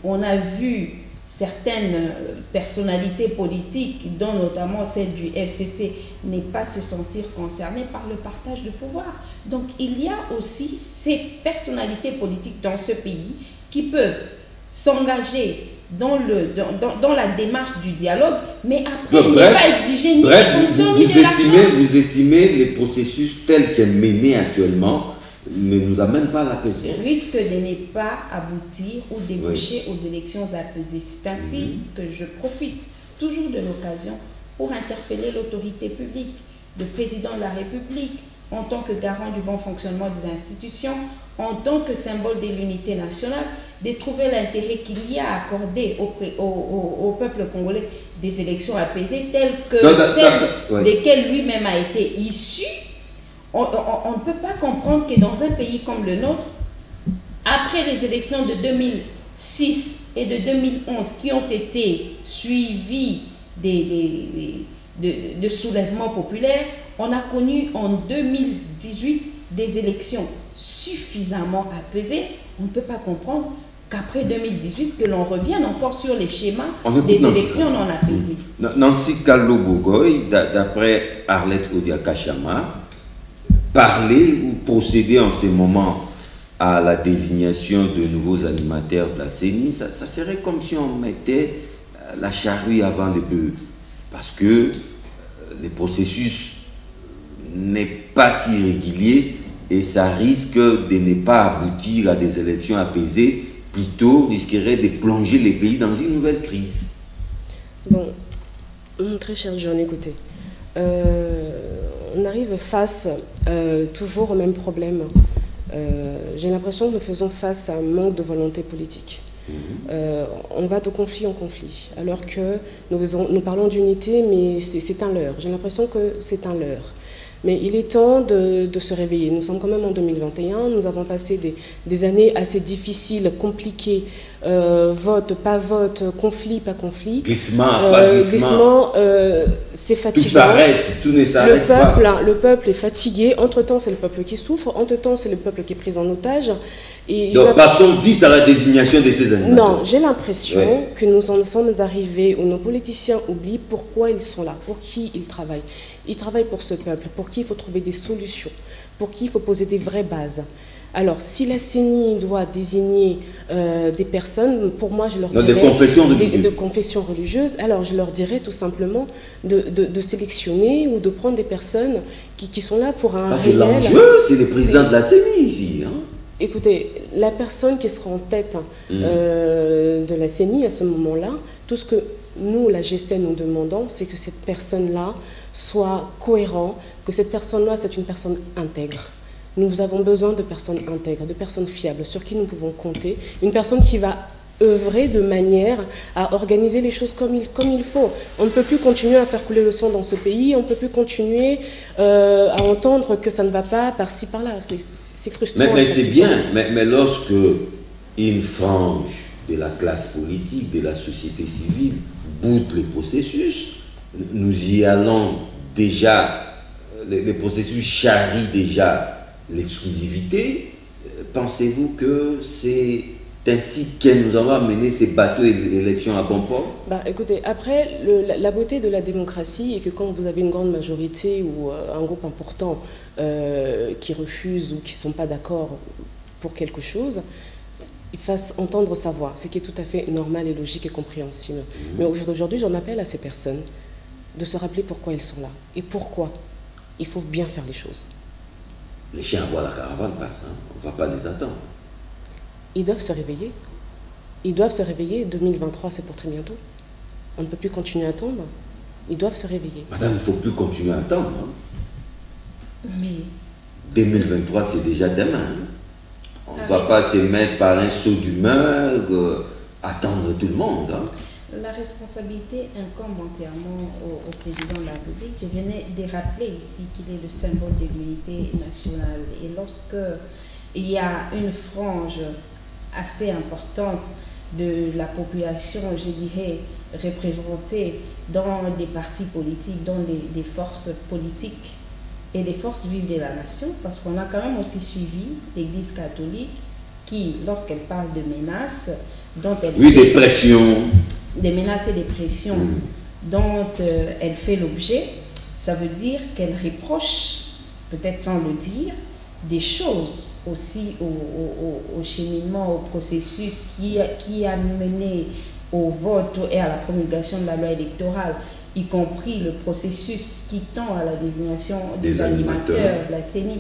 on a vu certaines personnalités politiques, dont notamment celle du FCC, ne pas se sentir concernées par le partage de pouvoir. Donc il y a aussi ces personnalités politiques dans ce pays qui peuvent s'engager dans la démarche du dialogue, mais après ne pas exiger ni les fonctions ni de l'argent. Vous estimez les processus tels qu'ils sont menés actuellement ne nous amène pas à l'apaisement. Risque de ne pas aboutir ou déboucher aux élections apaisées. C'est ainsi que je profite toujours de l'occasion pour interpeller l'autorité publique, le président de la République, en tant que garant du bon fonctionnement des institutions, en tant que symbole de l'unité nationale, de trouver l'intérêt qu'il y a à accorder au peuple congolais des élections apaisées telles que celles desquelles lui-même a été issu. On ne peut pas comprendre que dans un pays comme le nôtre, après les élections de 2006 et de 2011 qui ont été suivies de soulèvements populaires, on a connu en 2018 des élections suffisamment apaisées. On ne peut pas comprendre qu'après 2018, que l'on revienne encore sur les schémas des élections non apaisées. Nancy Kallo-Bogoy, d'après Arlette Odia-Kachama, parler ou procéder en ce moment à la désignation de nouveaux animateurs de la CENI, ça serait comme si on mettait la charrue avant les bœufs. Parce que le processus n'est pas si régulier et ça risque de ne pas aboutir à des élections apaisées, plutôt risquerait de plonger les pays dans une nouvelle crise. Bon, mon très cher John, écoutez, on arrive face toujours au même problème. J'ai l'impression que nous faisons face à un manque de volonté politique. On va de conflit en conflit, alors que nous parlons d'unité, mais c'est un leurre. J'ai l'impression que c'est un leurre. Mais il est temps de se réveiller. Nous sommes quand même en 2021, nous avons passé des années assez difficiles, compliquées, vote, pas vote, conflit, pas conflit. Glissement, pas glissement. C'est fatigant. Tout s'arrête, tout ne s'arrête pas. Le peuple est fatigué. Entre-temps, c'est le peuple qui souffre. Entre-temps, c'est le peuple qui est pris en otage. Et donc passons vite à la désignation de ces animateurs. Non, j'ai l'impression que nous en sommes arrivés où nos politiciens oublient pourquoi ils sont là, pour qui ils travaillent. Ils travaillent pour ce peuple, pour qui il faut trouver des solutions, pour qui il faut poser des vraies bases. Alors, si la CENI doit désigner des personnes, pour moi, je leur dirais... De confessions religieuses. Alors, je leur dirais tout simplement de sélectionner ou de prendre des personnes qui sont là pour un c'est l'enjeu, c'est le président de la CENI ici. Hein. Écoutez, la personne qui sera en tête de la CENI à ce moment-là, tout ce que nous, la GC, nous demandons, c'est que cette personne-là soit cohérente, que cette personne-là, c'est une personne intègre. Nous avons besoin de personnes intègres, de personnes fiables, sur qui nous pouvons compter. Une personne qui va œuvrer de manière à organiser les choses comme il faut. On ne peut plus continuer à faire couler le sang dans ce pays, on ne peut plus continuer à entendre que ça ne va pas par-ci, par-là. C'est frustrant. Mais c'est bien, mais lorsque une frange de la classe politique, de la société civile, boude le processus, nous y allons déjà, le processus charrie déjà l'exclusivité. Pensez-vous que c'est ainsi que nous allons amener ces bateaux et l'élection à bon port? Écoutez, après, la beauté de la démocratie est que quand vous avez une grande majorité ou un groupe important qui refuse ou qui ne sont pas d'accord pour quelque chose, ils fassent entendre sa voix, ce qui est tout à fait normal et logique et compréhensible. Mais aujourd'hui, j'en appelle à ces personnes de se rappeler pourquoi ils sont là et pourquoi il faut bien faire les choses. Les chiens aboient, la caravane passe, hein. On ne va pas les attendre. Ils doivent se réveiller. Ils doivent se réveiller. 2023, c'est pour très bientôt. On ne peut plus continuer à attendre. Ils doivent se réveiller. Madame, il ne faut plus continuer à attendre. Hein. Mais 2023, c'est déjà demain. Hein. On ne va pas se mettre par un saut d'humeur, attendre tout le monde. Hein. La responsabilité incombe entièrement au président de la République. Je venais de rappeler ici qu'il est le symbole de l'unité nationale. Et lorsque il y a une frange assez importante de la population, je dirais, représentée dans des partis politiques, dans des forces politiques et des forces vives de la nation, parce qu'on a quand même aussi suivi l'Église catholique qui, lorsqu'elle parle de menaces, dont elle des pressions. Des menaces et des pressions dont elle fait l'objet, ça veut dire qu'elle reproche, peut-être sans le dire, des choses aussi au cheminement, au processus qui a mené au vote et à la promulgation de la loi électorale. y compris le processus qui tend à la désignation des animateurs de la CENI.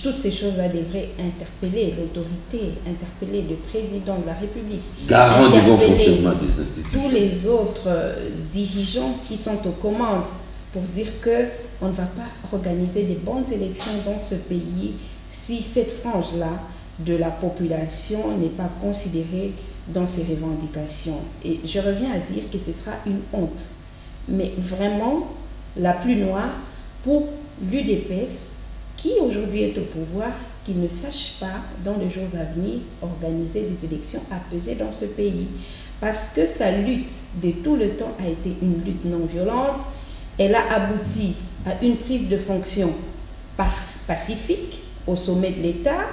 Toutes ces choses-là devraient interpeller l'autorité, interpeller le président de la République, garant du bon fonctionnement des institutions, tous les autres dirigeants qui sont aux commandes pour dire qu'on ne va pas organiser des bonnes élections dans ce pays si cette frange-là de la population n'est pas considérée dans ses revendications. Et je reviens à dire que ce sera une honte, mais vraiment la plus noire pour l'UDPS qui aujourd'hui est au pouvoir, qui ne sache pas dans les jours à venir organiser des élections apaisées dans ce pays. Parce que sa lutte de tout le temps a été une lutte non violente. Elle a abouti à une prise de fonction pacifique au sommet de l'État.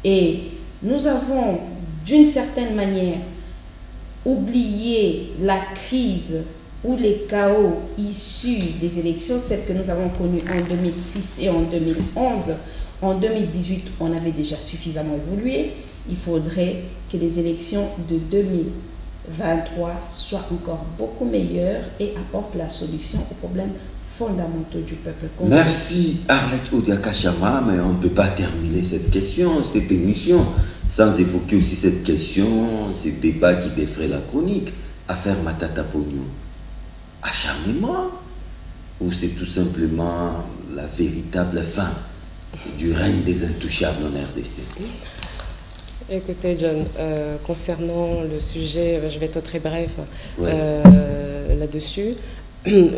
Et nous avons, d'une certaine manière, oublié la crise ou les chaos issus des élections, celles que nous avons connues en 2006 et en 2011. En 2018, on avait déjà suffisamment évolué. Il faudrait que les élections de 2023 soient encore beaucoup meilleures et apportent la solution aux problèmes fondamentaux du peuple congolais. Merci Arlette Odiakachama, mais on ne peut pas terminer cette question, cette émission, sans évoquer aussi cette question, ce débat qui défraie la chronique. Affaire Matata Pognon. Acharnement, ou c'est tout simplement la véritable fin du règne des intouchables en RDC? Écoutez John, concernant le sujet, je vais être très bref là-dessus.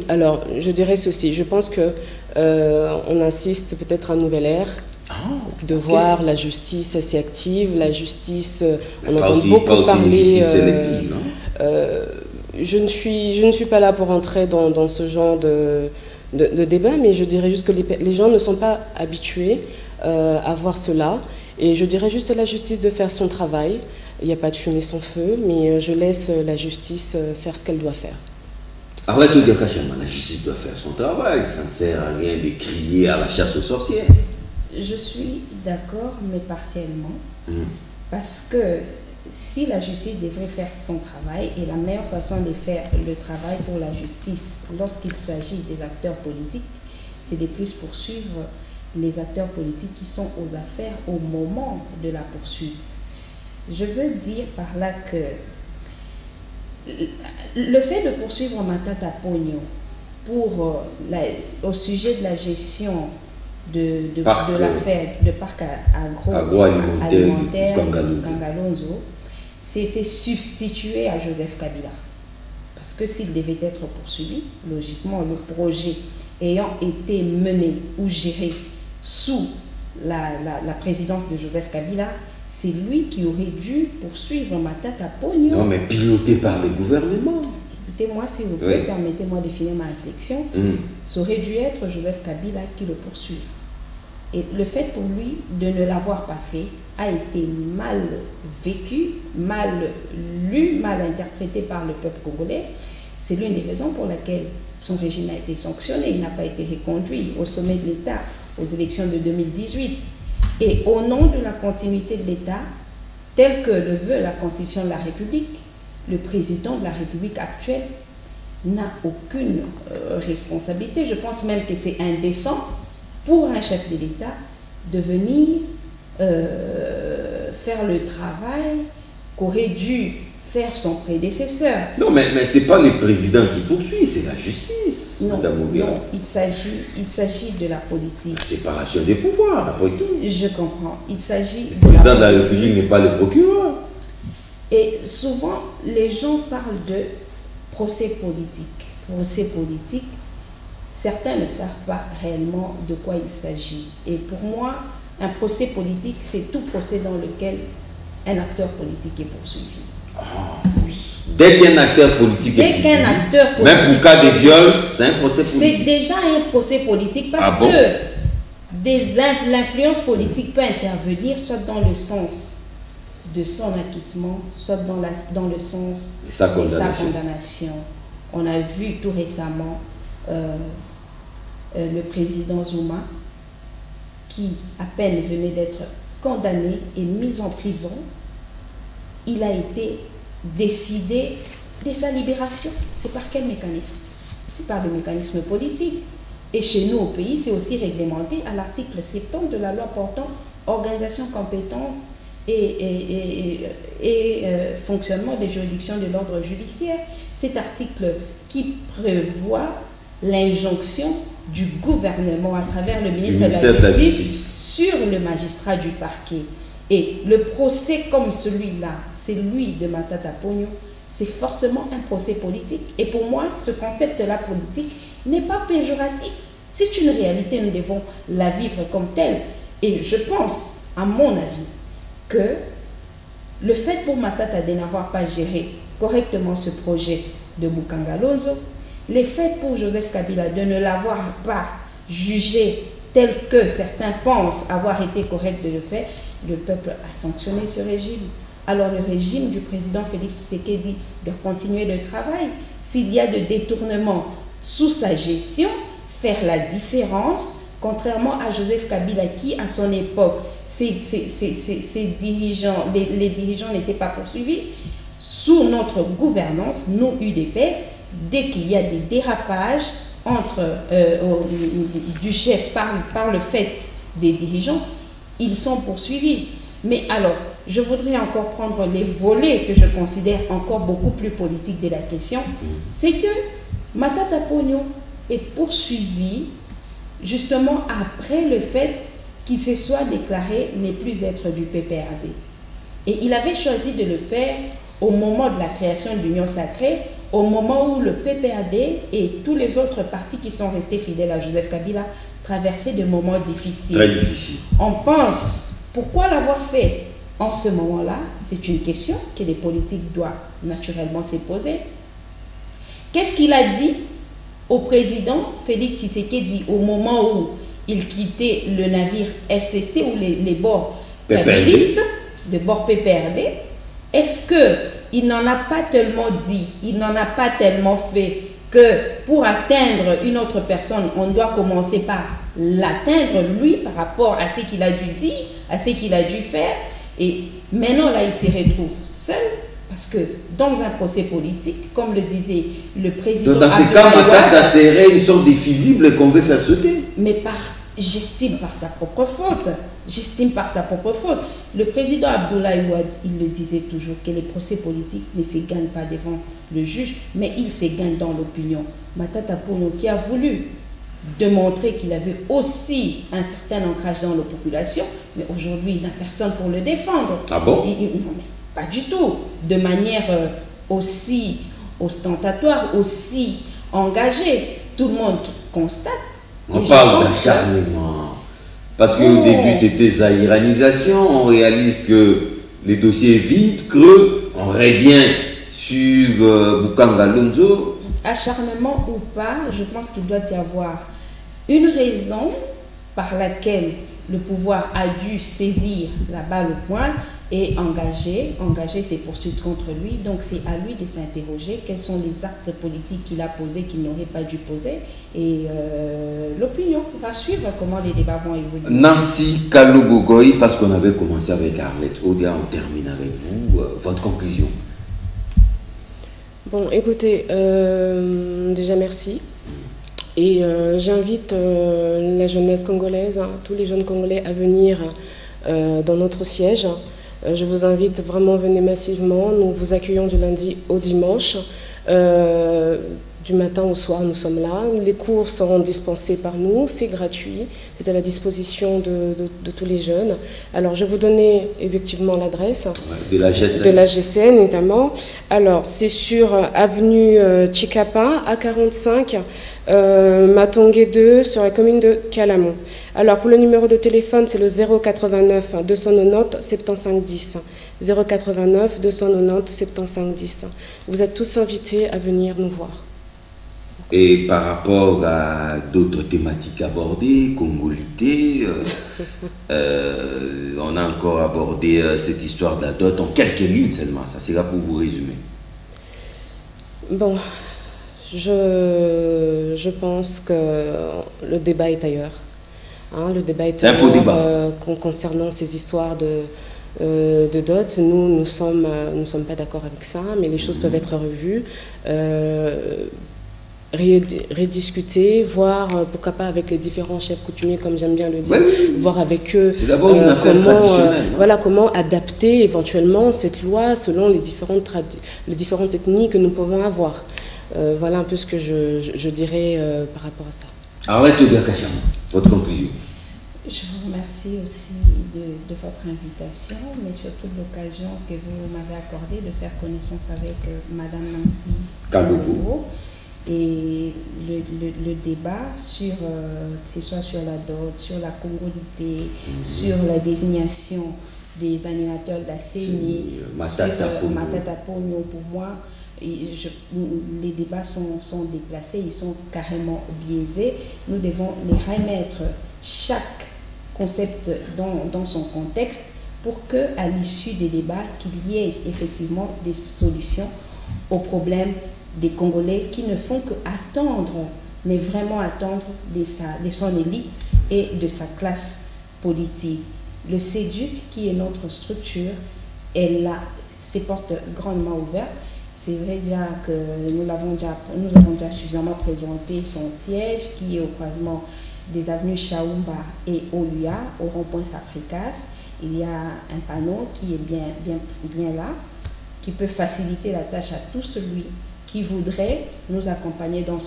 Alors, je dirais ceci, je pense que on assiste peut-être à une nouvelle ère, de voir la justice assez active, la justice, on entend beaucoup parler... sélective, je ne suis pas là pour entrer dans ce genre de débat, mais je dirais juste que les gens ne sont pas habitués à voir cela. Et je dirais juste à la justice de faire son travail. Il n'y a pas de fumée sans feu, mais je laisse la justice faire ce qu'elle doit faire. Arlette Odiakachama, la justice doit faire son travail. Ça ne sert à rien de crier à la chasse aux sorcières. Je suis d'accord, mais partiellement. Parce que si la justice devrait faire son travail, et la meilleure façon de faire le travail pour la justice lorsqu'il s'agit des acteurs politiques, c'est de plus poursuivre les acteurs politiques qui sont aux affaires au moment de la poursuite. Je veux dire par là que le fait de poursuivre Matata Pognon au sujet de la gestion de l'affaire de parc agroalimentaire Kangalonzo, c'est substituer à Joseph Kabila. Parce que s'il devait être poursuivi, logiquement, le projet ayant été mené ou géré sous la présidence de Joseph Kabila, c'est lui qui aurait dû poursuivre Matata Pognon. Non, mais piloté par le gouvernement. Écoutez-moi, s'il vous plaît, permettez-moi de finir ma réflexion. Ça aurait dû être Joseph Kabila qui le poursuive. Et le fait pour lui de ne l'avoir pas fait a été mal vécu, mal lu, mal interprété par le peuple congolais. C'est l'une des raisons pour laquelle son régime a été sanctionné. Il n'a pas été reconduit au sommet de l'État aux élections de 2018. Et au nom de la continuité de l'État, tel que le veut la Constitution de la République, le président de la République actuelle n'a aucune responsabilité. Je pense même que c'est indécent pour un chef de l'État de venir faire le travail qu'aurait dû faire son prédécesseur. Non, mais ce n'est pas le président qui poursuit, c'est la justice. Non, il s'agit de la politique. La séparation des pouvoirs, après tout. Je comprends. Il s'agit le président de la République n'est pas le procureur. Et souvent, les gens parlent de procès politique. Procès politique, certains ne savent pas réellement de quoi il s'agit. Et pour moi, un procès politique, c'est tout procès dans lequel un acteur politique est poursuivi. Oui. Dès qu'un acteur politique est poursuivi, même pour cas de viol, c'est un procès politique. C'est déjà un procès politique parce que l'influence politique peut intervenir soit dans le sens de son acquittement, soit dans le sens de sa condamnation. On a vu tout récemment le président Zuma qui à peine venait d'être condamné et mis en prison. Il a été décidé de sa libération. C'est par quel mécanisme? c'est par le mécanisme politique. Et chez nous au pays, c'est aussi réglementé à l'article 70 de la loi portant organisation, compétences et fonctionnement des juridictions de l'ordre judiciaire. Cet article qui prévoit l'injonction du gouvernement à travers le ministre de la Justice sur le magistrat du parquet. Et le procès comme celui-là, c'est lui de Matata Ponyo, c'est forcément un procès politique. Et pour moi, ce concept-là politique n'est pas péjoratif. C'est une réalité, nous devons la vivre comme telle. Et je pense, à mon avis, que le fait pour Matata de n'avoir pas géré correctement ce projet de Bukanga Lonzo, le fait pour Joseph Kabila de ne l'avoir pas jugé tel que certains pensent avoir été correct de le faire, le peuple a sanctionné ce régime. Alors le régime du président Félix Tshisekedi doit continuer le travail. S'il y a de détournement sous sa gestion, faire la différence, contrairement à Joseph Kabila qui, à son époque, les dirigeants n'étaient pas poursuivis. Sous notre gouvernance, nous, UDPS, dès qu'il y a des dérapages du chef par le fait des dirigeants, ils sont poursuivis. Mais alors, je voudrais encore prendre les volets que je considère encore beaucoup plus politiques de la question. C'est que Matata Ponyo est poursuivi justement après le fait qu'il se soit déclaré ne plus être du PPRD. Et il avait choisi de le faire au moment de la création de l'Union sacrée, au moment où le PPRD et tous les autres partis qui sont restés fidèles à Joseph Kabila traversaient des moments difficiles. Très difficiles. On pense, pourquoi l'avoir fait en ce moment-là? C'est une question que les politiques doivent naturellement se poser. Qu'est-ce qu'il a dit au président Félix Tshisekedi au moment où il quittait le navire FCC ou les bords kabilistes, le bord PPRD? Est-ce qu'il n'en a pas tellement dit, il n'en a pas tellement fait que pour atteindre une autre personne, on doit commencer par l'atteindre lui par rapport à ce qu'il a dû dire, à ce qu'il a dû faire? Et maintenant là, il se retrouve seul parce que dans un procès politique, comme le disait le président... Donc dans ce cas, Matata serait une sorte de fusible qu'on veut faire sauter. Mais j'estime par sa propre faute. J'estime par sa propre faute. Le président Abdoulaye Wade, il le disait toujours, que les procès politiques ne se gagnent pas devant le juge, mais ils se gagnent dans l'opinion. Matata Ponyo, qui a voulu démontrer qu'il avait aussi un certain ancrage dans la population, mais aujourd'hui, il n'a personne pour le défendre. Ah bon? Non, mais pas du tout. De manière aussi ostentatoire, aussi engagée. Tout le monde constate. On parle d'acharnement. Parce qu'au début, c'était zaïranisation. On réalise que les dossiers vides, creux. On revient sur Bukanga Lonzo. Acharnement ou pas, je pense qu'il doit y avoir une raison par laquelle le pouvoir a dû saisir la balle au poing et engager ses poursuites contre lui. Donc c'est à lui de s'interroger quels sont les actes politiques qu'il a posés qu'il n'aurait pas dû poser. Et l'opinion va suivre comment les débats vont évoluer. Nancy Kalobogoy, parce qu'on avait commencé avec Arlette Odia, on termine avec vous. Votre conclusion? Bon, écoutez, déjà merci. Et j'invite la jeunesse congolaise, tous les jeunes Congolais à venir dans notre siège. Je vous invite vraiment, venez massivement. Nous vous accueillons du lundi au dimanche. Du matin au soir, nous sommes là. Les cours seront dispensés par nous. C'est gratuit. C'est à la disposition de tous les jeunes. Alors, je vais vous donner effectivement l'adresse de la GCN. De la GCN notamment. Alors, c'est sur avenue Chikapa, A45, Matongé 2, sur la commune de Calamon. Alors, pour le numéro de téléphone, c'est le 089 290 75 10. 089 290 75 10. Vous êtes tous invités à venir nous voir. Et par rapport à d'autres thématiques abordées, congolité, on a encore abordé cette histoire de la dot en quelques lignes seulement. Ça sera pour vous résumer. Bon, je pense que le débat est ailleurs. Hein, le débat est ailleurs concernant ces histoires de dot. Nous ne sommes pas d'accord avec ça, mais les choses peuvent être revues. rediscuter, voir pourquoi pas avec les différents chefs coutumiers, comme j'aime bien le dire, voir avec eux comment adapter éventuellement cette loi selon les différentes ethnies que nous pouvons avoir. Voilà un peu ce que je dirais par rapport à ça. Arlette Odia Kachama, votre conclusion. Je vous remercie aussi de votre invitation, mais surtout de l'occasion que vous m'avez accordée de faire connaissance avec Madame Nancy Kalobo. Et le débat sur, que ce soit sur la dot, sur la congolité, sur la désignation des animateurs de la CENI, sur Matata Pogno, pour moi, les débats sont déplacés, ils sont carrément biaisés. Nous devons les remettre chaque concept dans son contexte pour qu'à l'issue des débats, qu'il y ait effectivement des solutions aux problèmes des Congolais qui ne font qu'attendre, mais vraiment attendre de son élite et de sa classe politique. Le CEDUC, qui est notre structure, elle a ses portes grandement ouvertes. C'est vrai déjà que nous avons déjà suffisamment présenté son siège qui est au croisement des avenues Chaoumba et Oluya, au rond-point Safricas. Il y a un panneau qui est bien là, qui peut faciliter la tâche à tout celui qui voudrait nous accompagner dans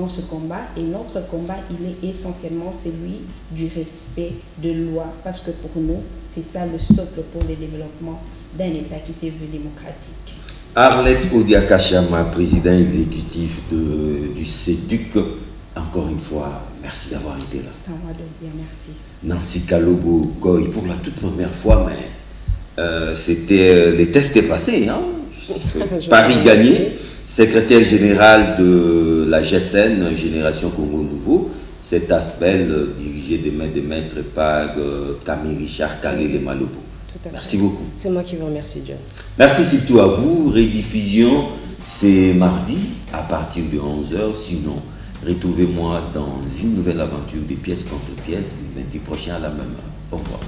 ce combat. Et notre combat, il est essentiellement celui du respect de loi, parce que pour nous, c'est ça le socle pour le développement d'un État qui s'est vu démocratique. Arlette Odia Kachama, président exécutif du CEDUC, encore une fois, merci d'avoir été là. C'est à moi de le dire merci. Nancy Kalobo Goy, pour la toute première fois, mais les tests étaient passés, hein? Paris gagné, secrétaire général de la GSN, Génération Congo Nouveau, cet aspect dirigé de Maître Pag, Camille Richard, Kalele Malobo. Merci beaucoup. C'est moi qui vous remercie, John. Merci surtout à vous. Rediffusion, c'est mardi à partir de 11h. Sinon, retrouvez-moi dans une nouvelle aventure des pièces contre pièces le lundi prochain à la même heure. Au revoir.